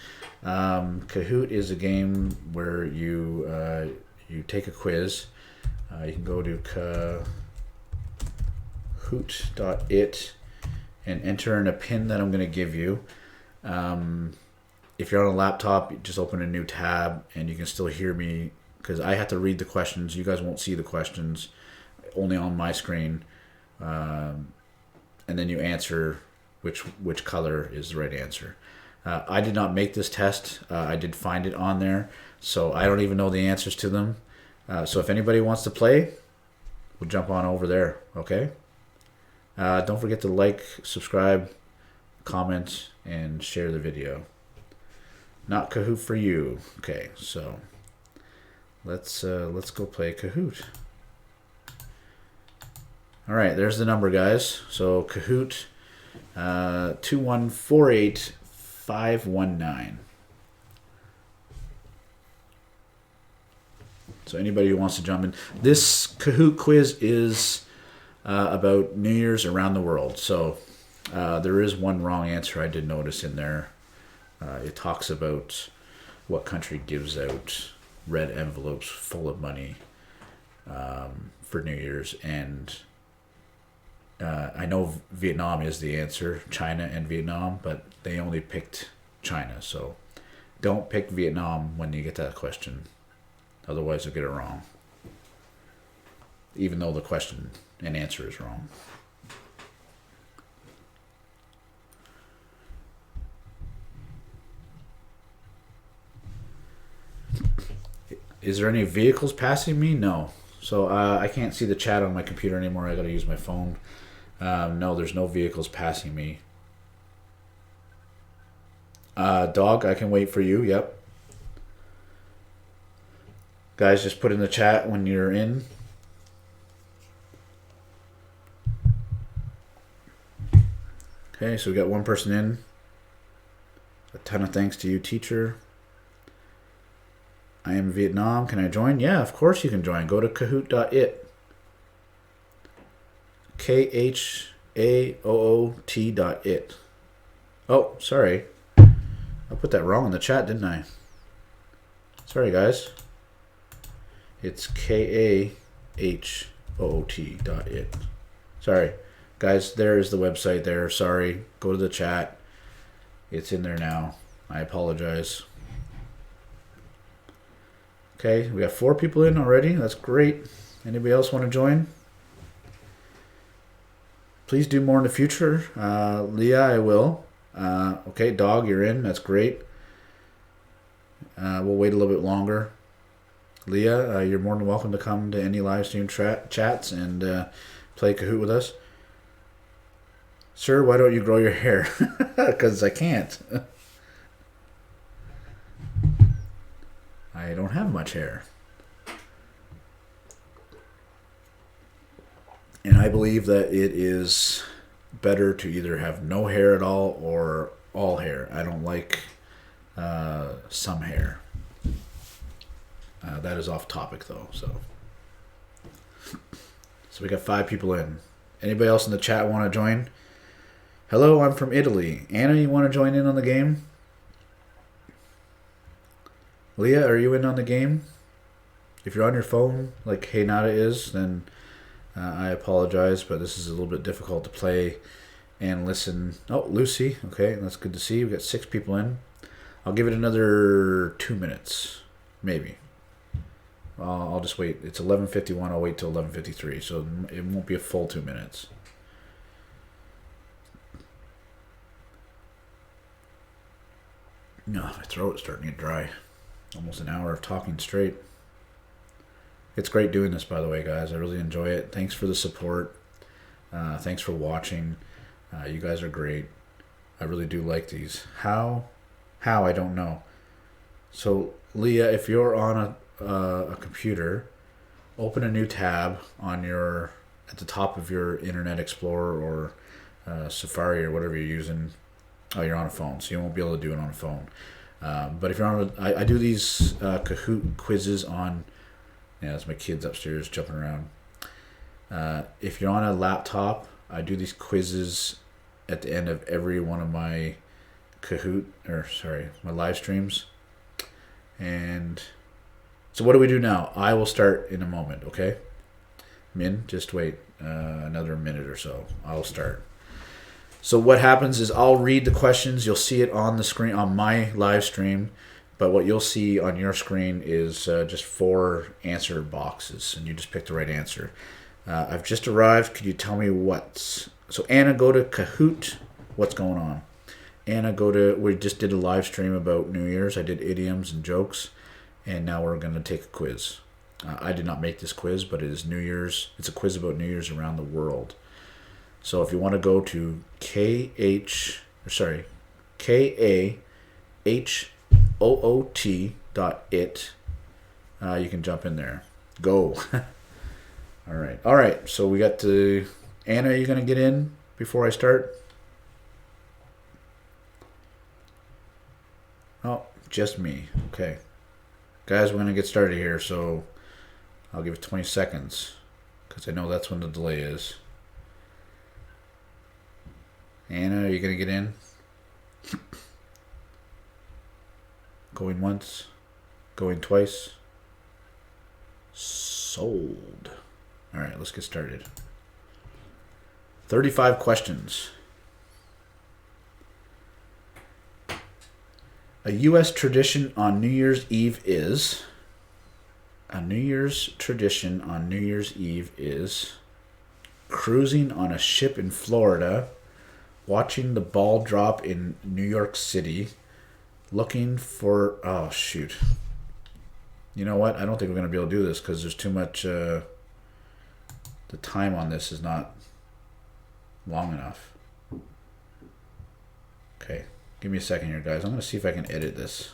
Kahoot is a game where you take a quiz. You can go to kahoot.it and enter in a pin that I'm going to give you. If you're on a laptop, just open a new tab and you can still hear me because I have to read the questions. You guys won't see the questions, only on my screen. And then you answer which color is the right answer. I did not make this test. I did find it on there, so I don't even know the answers to them. So if anybody wants to play, we'll jump on over there, okay? Don't forget to like, subscribe, comment, and share the video. Not Kahoot for you. Okay, so let's go play Kahoot. All right, there's the number, guys. So Kahoot, 2148519. So anybody who wants to jump in, this Kahoot quiz is about New Year's around the world. So there is one wrong answer I did notice in there. It talks about what country gives out red envelopes full of money for New Year's, and I know Vietnam is the answer, China and Vietnam, but they only picked China. So don't pick Vietnam when you get that question. Otherwise you'll get it wrong. Even though the question and answer is wrong. Is there any vehicles passing me? No. So I can't see the chat on my computer anymore. I gotta use my phone. No, there's no vehicles passing me. Dog, I can wait for you. Yep. Guys, just put in the chat when you're in. Okay, so we got one person in. A ton of thanks to you, teacher. I am Vietnam. Can I join? Yeah, of course you can join. Go to kahoot.it. KHAOOT.it. Oh, sorry. I put that wrong in the chat, didn't I? Sorry, guys. It's KAHOOT.it. Sorry. Guys, there is the website there. Sorry. Go to the chat. It's in there now. I apologize. Okay, we got 4 people in already. That's great. Anybody else want to join? Please do more in the future. Leah, I will. Okay, Dog, you're in. That's great. We'll wait a little bit longer. Leah, you're more than welcome to come to any live stream chats and play Kahoot with us. Sir, why don't you grow your hair? Because I can't. I don't have much hair. And I believe that it is better to either have no hair at all or all hair. I don't like some hair. That is off topic though. So we got 5 people in. Anybody else in the chat want to join? Hello, I'm from Italy. Anna, you want to join in on the game? Leah, are you in on the game? If you're on your phone, like Hey Nada is, then I apologize, but this is a little bit difficult to play and listen. Oh, Lucy. Okay, that's good to see. We got 6 people in. I'll give it another 2 minutes, maybe. I'll just wait. It's 11:51. I'll wait till 11:53, so it won't be a full 2 minutes. No, my throat's starting to get dry. Almost an hour of talking straight. It's great doing this, by the way, guys. I really enjoy it. Thanks for the support. Thanks for watching. You guys are great. I really do like these. How? I don't know. So, Leah, if you're on a computer, open a new tab on at the top of your Internet Explorer or Safari or whatever you're using. Oh, you're on a phone, so you won't be able to do it on a phone. But if you're on I do these Kahoot quizzes on. Yeah, that's my kids upstairs jumping around. If you're on a laptop, I do these quizzes at the end of every one of my my live streams. And so what do we do now? I will start in a moment, okay? Min, just wait another minute or so. I'll start. So what happens is I'll read the questions. You'll see it on the screen on my live stream. But what you'll see on your screen is just 4 answer boxes, and you just pick the right answer. I've just arrived. Could you tell me what's... So Anna, go to Kahoot. What's going on? Anna, we just did a live stream about New Year's. I did idioms and jokes, and now we're going to take a quiz. I did not make this quiz, but it is New Year's. It's a quiz about New Year's around the world. So if you want to go to KAHOOT.it, you can jump in there. Go. All right. So we got to... Anna, are you going to get in before I start? Oh, just me. Okay. Guys, we're going to get started here, so I'll give it 20 seconds because I know that's when the delay is. Anna, are you going to get in? Going once. Going twice. Sold. All right, let's get started. 35 questions. A U.S. tradition on New Year's Eve is... A New Year's tradition on New Year's Eve is... cruising on a ship in Florida, watching the ball drop in New York City, looking for... Oh, shoot. You know what? I don't think we're going to be able to do this because there's too much... the time on this is not long enough. Okay. Give me a second here, guys. I'm going to see if I can edit this.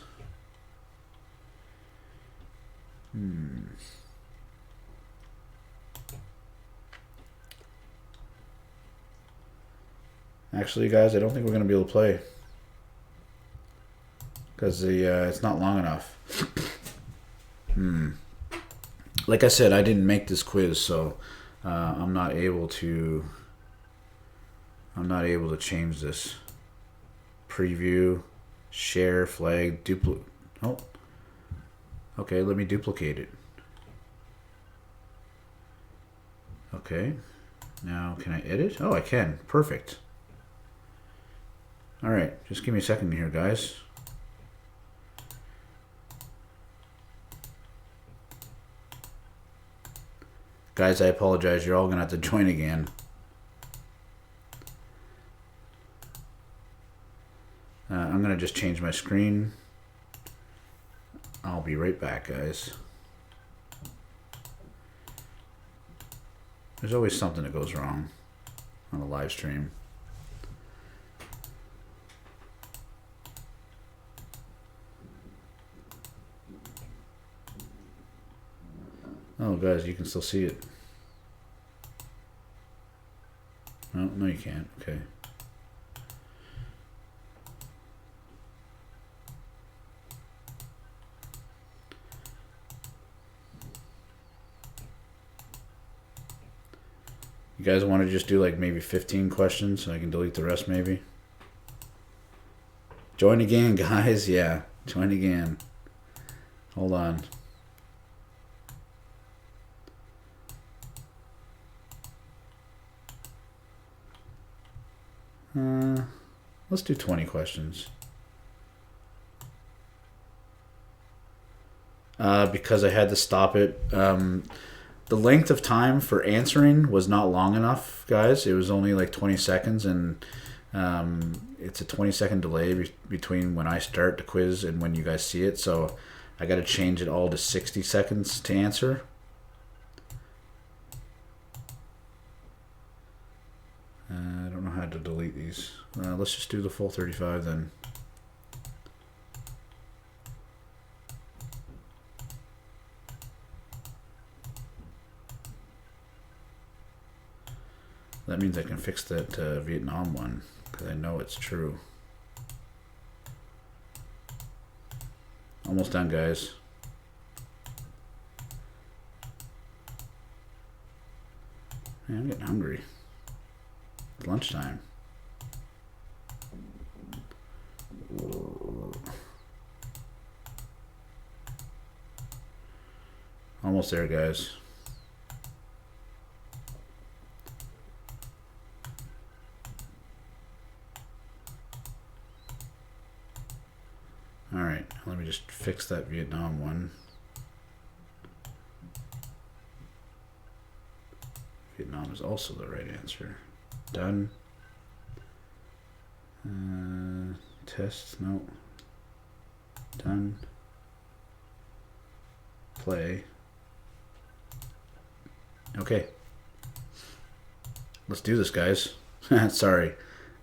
Actually, guys, I don't think we're going to be able to play. Because it's not long enough. Like I said, I didn't make this quiz, so I'm not able to change this. Preview, share, flag, duplicate. Oh, okay. Let me duplicate it. Okay. Now, can I edit? Oh, I can. Perfect. All right. Just give me a second here, guys. Guys, I apologize. You're all going to have to join again. I'm going to just change my screen. I'll be right back, guys. There's always something that goes wrong on a live stream. Oh, guys, you can still see it. Oh, no, you can't. Okay. You guys want to just do like maybe 15 questions so I can delete the rest maybe? Join again, guys. Yeah, join again. Hold on. Let's do 20 questions. Because I had to stop it. The length of time for answering was not long enough, guys. It was only like 20 seconds, and it's a 20-second delay between when I start the quiz and when you guys see it. So I got to change it all to 60 seconds to answer. I don't know how to delete these. Let's just do the full 35 then. That means I can fix that Vietnam one, because I know it's true. Almost done, guys. Man, I'm getting hungry. It's lunchtime. Almost there, guys. All right, let me just fix that Vietnam one. Vietnam is also the right answer. Done. Test, no. Done. Play. Okay. Let's do this, guys. Sorry. I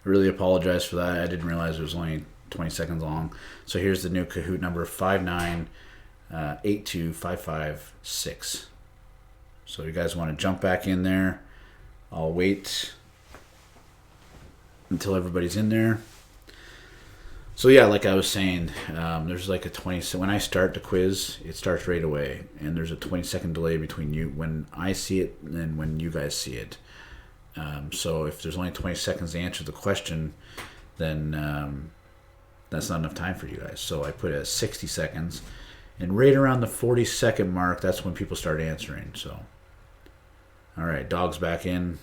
really apologize for that. I didn't realize it was only 20 seconds long. So here's the new Kahoot number 5982556. So if you guys want to jump back in there, I'll wait until everybody's in there. So yeah, like I was saying, there's like a 20. So when I start the quiz, it starts right away, and there's a 20-second delay between you when I see it and when you guys see it. So if there's only 20 seconds to answer the question, then that's not enough time for you guys. So I put it at 60 seconds, and right around the 40-second mark, that's when people start answering. So, all right, dog's back in.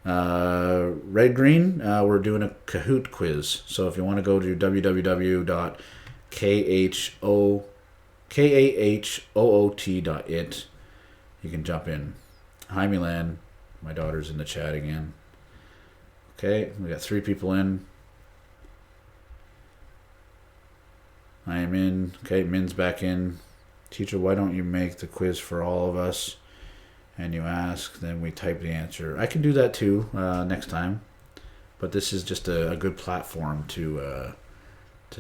Red Green, we're doing a Kahoot quiz. So if you want to go to www.kahoot.it, you can jump in. Hi, Milan. My daughter's in the chat again. Okay, we got 3 people in. I am in. Okay, Min's back in. Teacher, why don't you make the quiz for all of us? And you ask, then we type the answer. I can do that too next time, but this is just a good platform to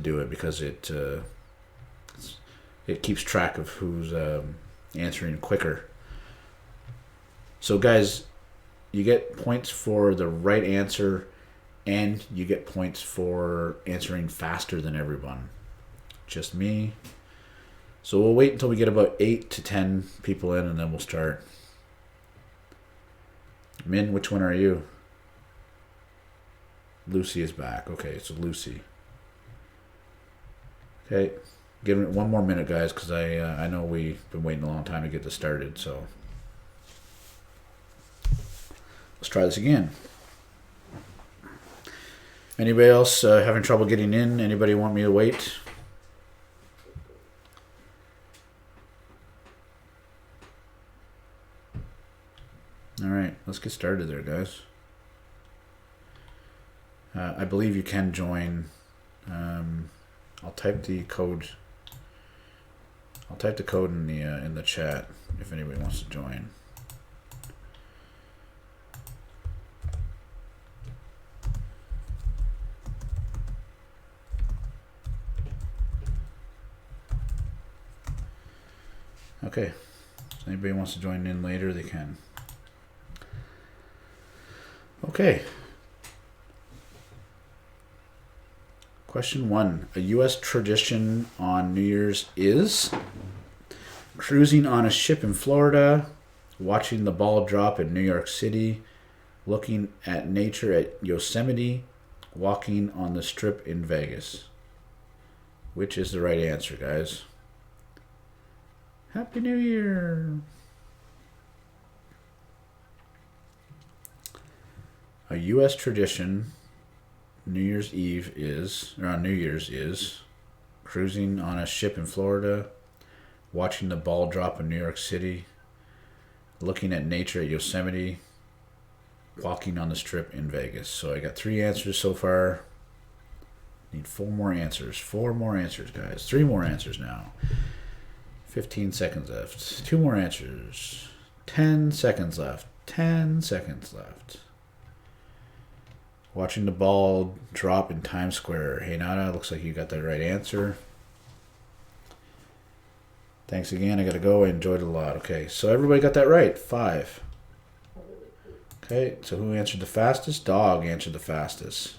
do it, because it keeps track of who's answering quicker. So guys, you get points for the right answer, and you get points for answering faster than everyone. Just me. So we'll wait until we get about 8 to 10 people in, and then we'll start. Min, which one are you? Lucy is back. Okay, so Lucy. Okay, give it one more minute, guys, because I know we've been waiting a long time to get this started. So let's try this again. Anybody else having trouble getting in? Anybody want me to wait? All right, let's get started there, guys. I believe you can join. I'll type the code. I'll type the code in the chat if anybody wants to join. Okay, if anybody wants to join in later, they can. Okay. Question 1. A U.S. tradition on New Year's is cruising on a ship in Florida, watching the ball drop in New York City, looking at nature at Yosemite, walking on the Strip in Vegas. Which is the right answer, guys? Happy New Year! A U.S. tradition New Year's Eve is, or on New Year's is, cruising on a ship in Florida, watching the ball drop in New York City, looking at nature at Yosemite, walking on the Strip in Vegas. So I got 3 answers so far. Need 4 more answers. 4 more answers, guys. 3 more answers now. 15 seconds left. 2 more answers. 10 seconds left. 10 seconds left. Watching the ball drop in Times Square. Hey, Nada, looks like you got that right answer. Thanks again. I got to go. I enjoyed it a lot. Okay, so everybody got that right. 5. Okay, so who answered the fastest? Dog answered the fastest.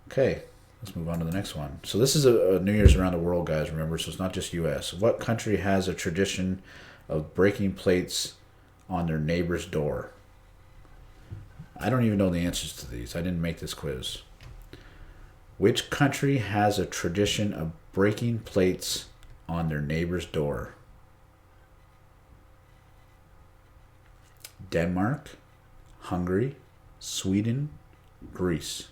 Okay, let's move on to the next one. So this is a New Year's around the world, guys, remember, so it's not just U.S. What country has a tradition of breaking plates on their neighbor's door? I don't even know the answers to these. I didn't make this quiz. Which country has a tradition of breaking plates on their neighbor's door? Denmark, Hungary, Sweden, Greece.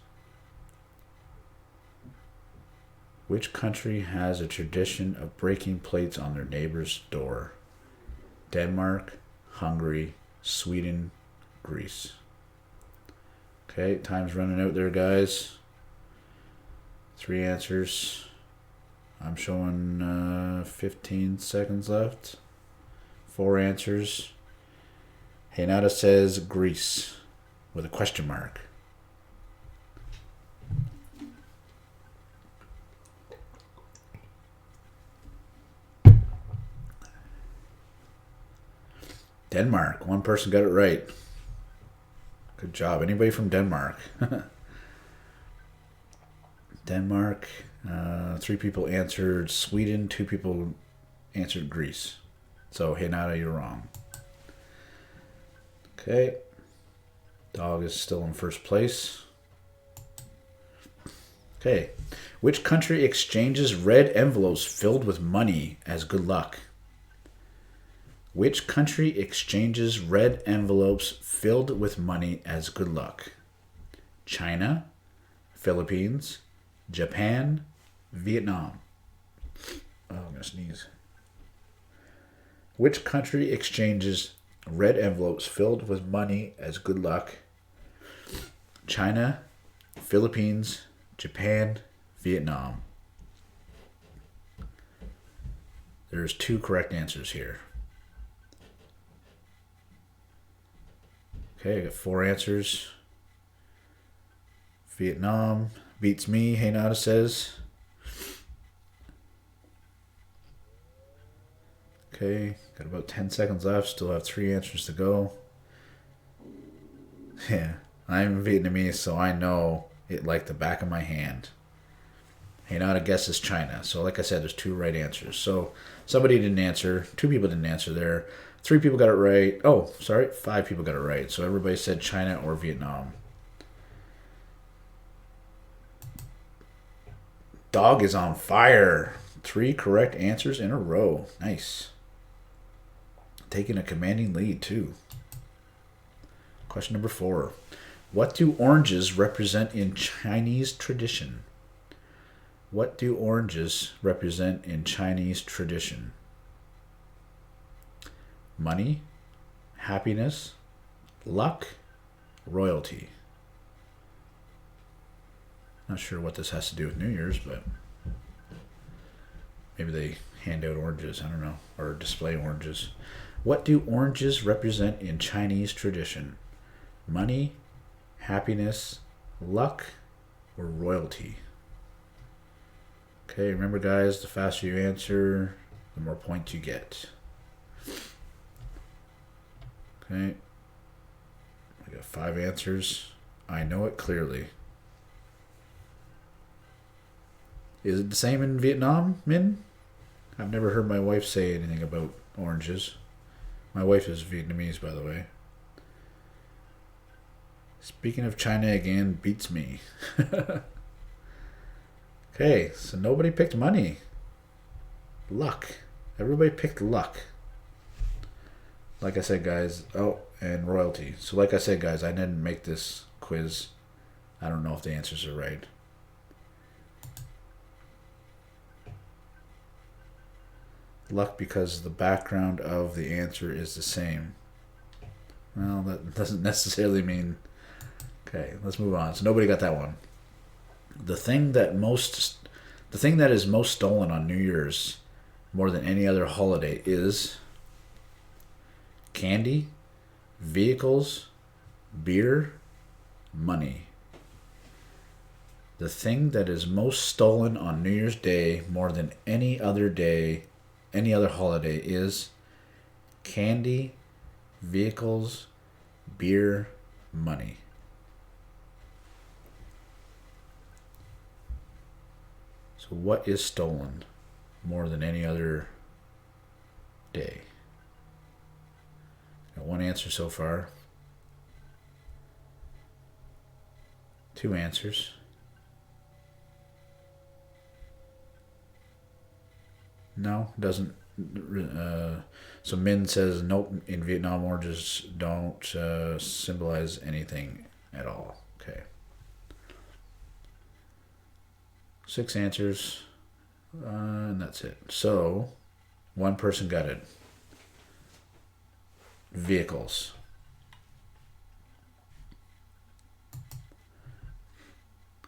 Which country has a tradition of breaking plates on their neighbor's door? Denmark, Hungary, Sweden, Greece. Okay, time's running out there, guys. 3 answers. I'm showing 15 seconds left. 4 answers. Henada says Greece with a question mark. Denmark. 1 person got it right. Good job. Anybody from Denmark? Denmark. 3 people answered Sweden. 2 people answered Greece. So, Henada, you're wrong. Okay. Dog is still in first place. Okay. Which country exchanges red envelopes filled with money as good luck? Which country exchanges red envelopes filled with money as good luck? China, Philippines, Japan, Vietnam. Oh, I'm going to sneeze. Which country exchanges red envelopes filled with money as good luck? China, Philippines, Japan, Vietnam. There's 2 correct answers here. Okay, I got 4 answers. Vietnam beats me, Henada says. Okay, got about 10 seconds left. Still have 3 answers to go. Yeah, I'm Vietnamese, so I know it like the back of my hand. Henada guesses China. So like I said, there's 2 right answers. So somebody didn't answer. 2 people didn't answer there. 3 people got it right. Oh, sorry. 5 people got it right. So everybody said China or Vietnam. Dog is on fire. 3 correct answers in a row. Nice. Taking a commanding lead, too. Question number 4. What do oranges represent in Chinese tradition? What do oranges represent in Chinese tradition? Money, happiness, luck, royalty. Not sure what this has to do with New Year's, but maybe they hand out oranges, I don't know, or display oranges. What do oranges represent in Chinese tradition? Money, happiness, luck, or royalty? Okay, remember guys, the faster you answer, the more points you get. Okay, I got 5 answers. I know it clearly. Is it the same in Vietnam, Min? I've never heard my wife say anything about oranges. My wife is Vietnamese, by the way. Speaking of China again, beats me. Okay, so nobody picked money. Luck. Everybody picked luck. Like I said, guys. Oh, and royalty. So like I said, guys, I didn't make this quiz. I don't know if the answers are right. Luck because the background of the answer is the same. Well, that doesn't necessarily mean... Okay, let's move on. So nobody got that one. The thing that is most stolen on New Year's more than any other holiday is candy, vehicles, beer, money. The thing that is most stolen on New Year's Day more than any other holiday is candy, vehicles, beer, money. So what is stolen more than any other day? Got one answer so far. Two answers. No, doesn't. So Min says nope. In Vietnam, oranges don't symbolize anything at all. Okay. 6 answers, and that's it. So, one person got it. Vehicles.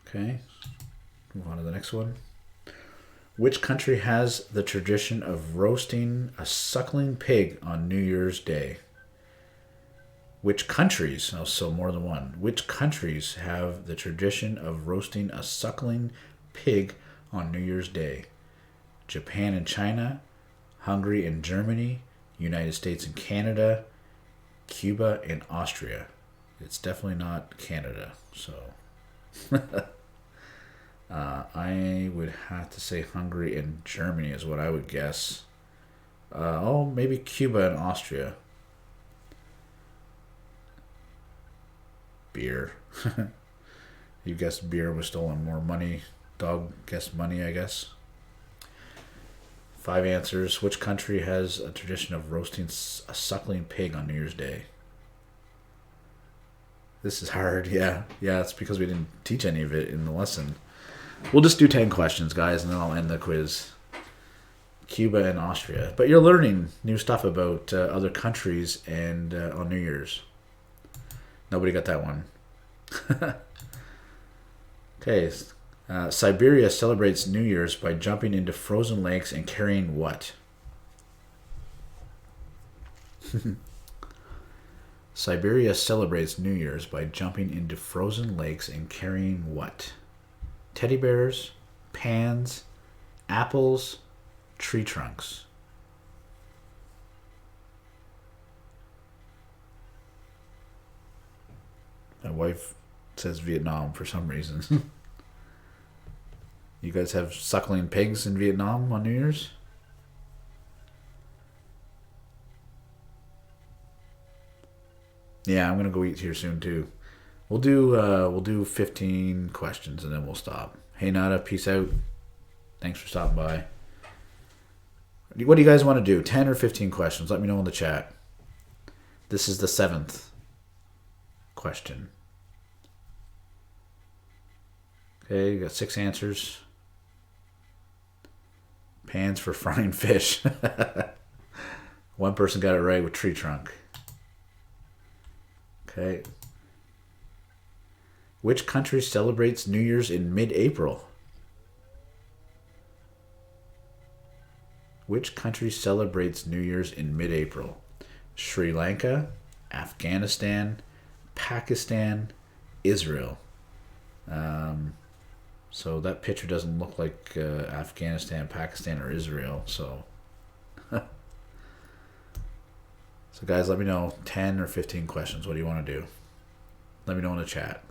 Okay, move on to the next one. Which country has the tradition of roasting a suckling pig on New Year's Day? Which countries, so more than one, which countries have the tradition of roasting a suckling pig on New Year's Day? Japan and China, Hungary and Germany, United States and Canada, Cuba and Austria. It's definitely not Canada, so I would have to say Hungary and Germany is what I would guess. Maybe Cuba and Austria. Beer. You guessed beer was stolen. More money. Dog guessed money, I guess. 5 answers. Which country has a tradition of roasting a suckling pig on New Year's Day? This is hard. Yeah, it's because we didn't teach any of it in the lesson. We'll just do 10 questions, guys, and then I'll end the quiz. Cuba and Austria. But you're learning new stuff about other countries and on New Year's. Nobody got that one. Okay. Siberia celebrates New Year's by jumping into frozen lakes and carrying what? Siberia celebrates New Year's by jumping into frozen lakes and carrying what? Teddy bears, pans, apples, tree trunks. My wife says Vietnam for some reason. You guys have suckling pigs in Vietnam on New Year's? Yeah, I'm gonna go eat here soon too. We'll do 15 questions and then we'll stop. Hey Nada, peace out. Thanks for stopping by. What do you guys want to do? 10 or 15 questions? Let me know in the chat. This is the 7th question. Okay, you got 6 answers. Pans for frying fish. One person got it right with tree trunk. Okay. Which country celebrates New Year's in mid-April? Which country celebrates New Year's in mid-April? Sri Lanka, Afghanistan, Pakistan, Israel. So that picture doesn't look like Afghanistan, Pakistan, or Israel. So guys, let me know 10 or 15 questions. What do you want to do? Let me know in the chat.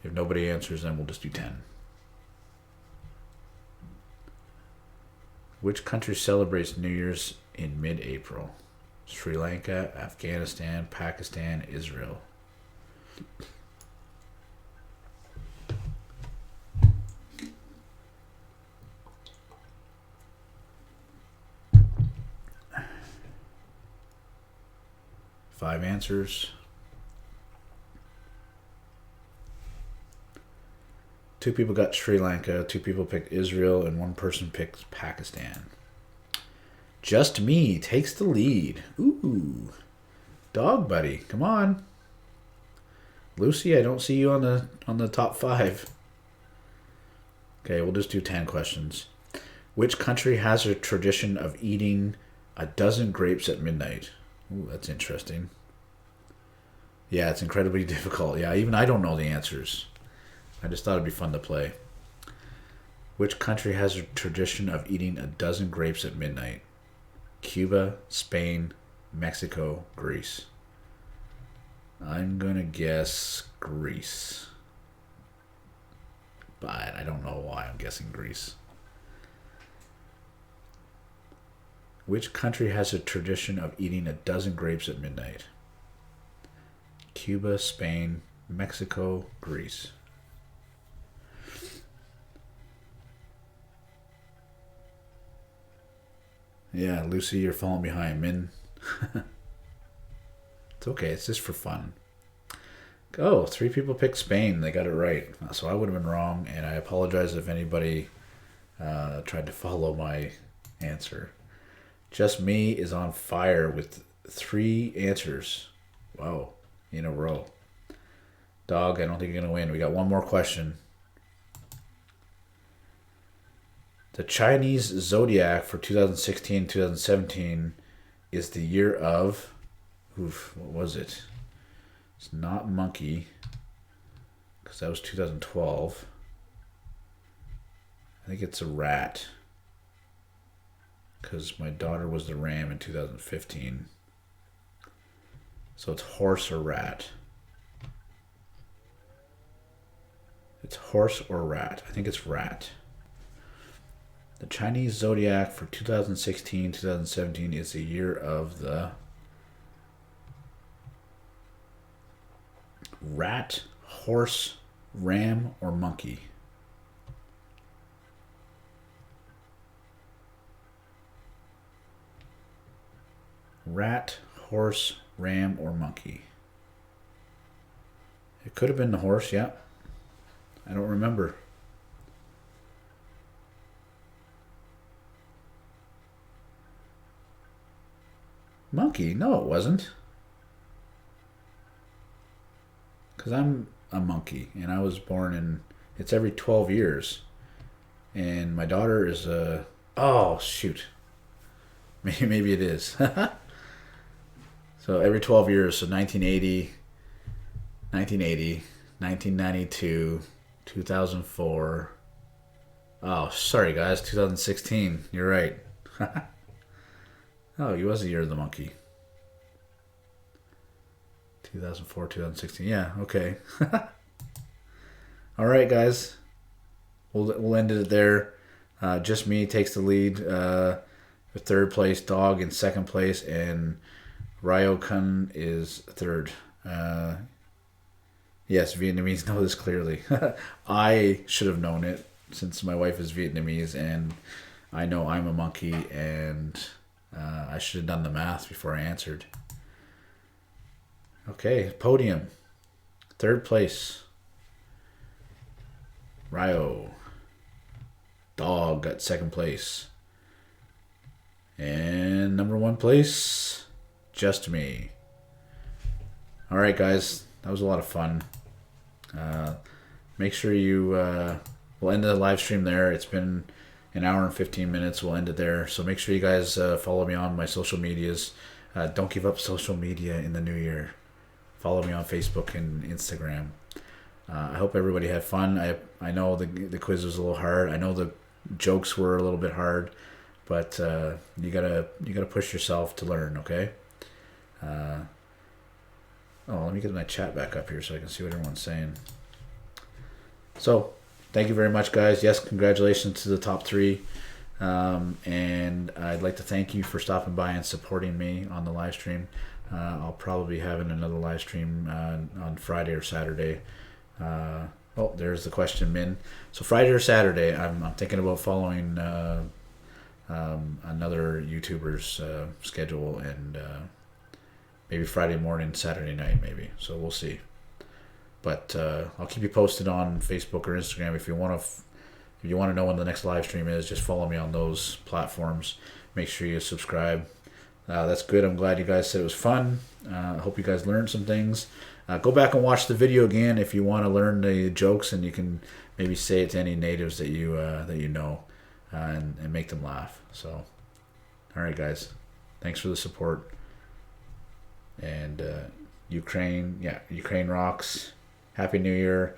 If nobody answers, then we'll just do 10. Which country celebrates New Year's in mid-April? Sri Lanka, Afghanistan, Pakistan, Israel. 5 answers. 2 people got Sri Lanka, 2 people picked Israel, and 1 person picked Pakistan. Just me takes the lead. Ooh. Dog buddy, come on. Lucy, I don't see you on the top 5. Okay, we'll just do 10 questions. Which country has a tradition of eating a dozen grapes at midnight? Ooh, that's interesting. Yeah, it's incredibly difficult. Yeah, even I don't know the answers. I just thought it'd be fun to play. Which country has a tradition of eating a dozen grapes at midnight? Cuba, Spain, Mexico, Greece. I'm going to guess Greece. But I don't know why I'm guessing Greece. Which country has a tradition of eating a dozen grapes at midnight? Cuba, Spain, Mexico, Greece. Yeah, Lucy, you're falling behind. Min. It's okay. It's just for fun. Oh, 3 people picked Spain. They got it right. So I would have been wrong, and I apologize if anybody tried to follow my answer. Just Me is on fire with 3 answers. Wow, in a row. Dog, I don't think you're going to win. We got 1 more question. The Chinese zodiac for 2016-2017 is the year of... Oof, what was it? It's not monkey, because that was 2012. I think it's a rat, because my daughter was the ram in 2015. So it's horse or rat. It's horse or rat. I think it's rat. The Chinese zodiac for 2016-2017 is the year of the rat, horse, ram, or monkey. Rat, horse, ram, or monkey. It could have been the horse, yeah. I don't remember. Monkey? No, it wasn't. Because I'm a monkey, and I was born in... It's every 12 years. And my daughter is a... Oh, shoot. Maybe it is. So every 12 years, so 1980, 1992, 2004. Oh, sorry, guys, 2016. You're right. Oh, he was the year of the monkey. 2004, 2016. Yeah, okay. All right, guys. We'll end it there. Just Me takes the lead. Third place, Dog in second place, and Ryo Kun is third. Yes, Vietnamese know this clearly. I should have known it since my wife is Vietnamese, and I know I'm a monkey, and I should have done the math before I answered. Okay, podium. Third place, Ryo. Dog got second place. And number 1 place, Just Me. All right, guys, that was a lot of fun. Make sure you... we'll end the live stream there. It's been an hour and 15 minutes. We'll end it there. So make sure you guys follow me on my social medias. Don't give up social media in the new year. Follow me on Facebook and Instagram. I hope everybody had fun. I know the quiz was a little hard. I know the jokes were a little bit hard, but you gotta push yourself to learn. Okay. Let me get my chat back up here so I can see what everyone's saying. So, thank you very much, guys. Yes, congratulations to the top 3. And I'd like to thank you for stopping by and supporting me on the live stream. I'll probably be having another live stream on Friday or Saturday. There's the question, Min. So Friday or Saturday, I'm thinking about following another YouTuber's schedule and maybe Friday morning, Saturday night, maybe. So we'll see. But I'll keep you posted on Facebook or Instagram if you want to. If you want to know when the next live stream is, just follow me on those platforms. Make sure you subscribe. That's good. I'm glad you guys said it was fun. I hope you guys learned some things. Go back and watch the video again if you want to learn the jokes, and you can maybe say it to any natives that you know, and make them laugh. So, all right, guys, thanks for the support. And Ukraine rocks. Happy New Year.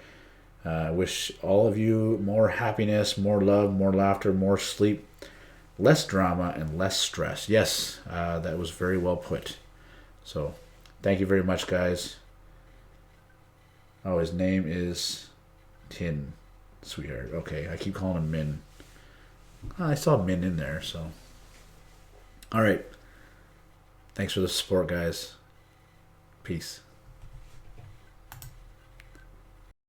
Wish all of you more happiness, more love, more laughter, more sleep, less drama, and less stress. Yes, that was very well put. So, thank you very much, guys. Oh, his name is Tin, sweetheart. Okay, I keep calling him Min. Oh, I saw Min in there, so. All right. Thanks for the support, guys. Peace.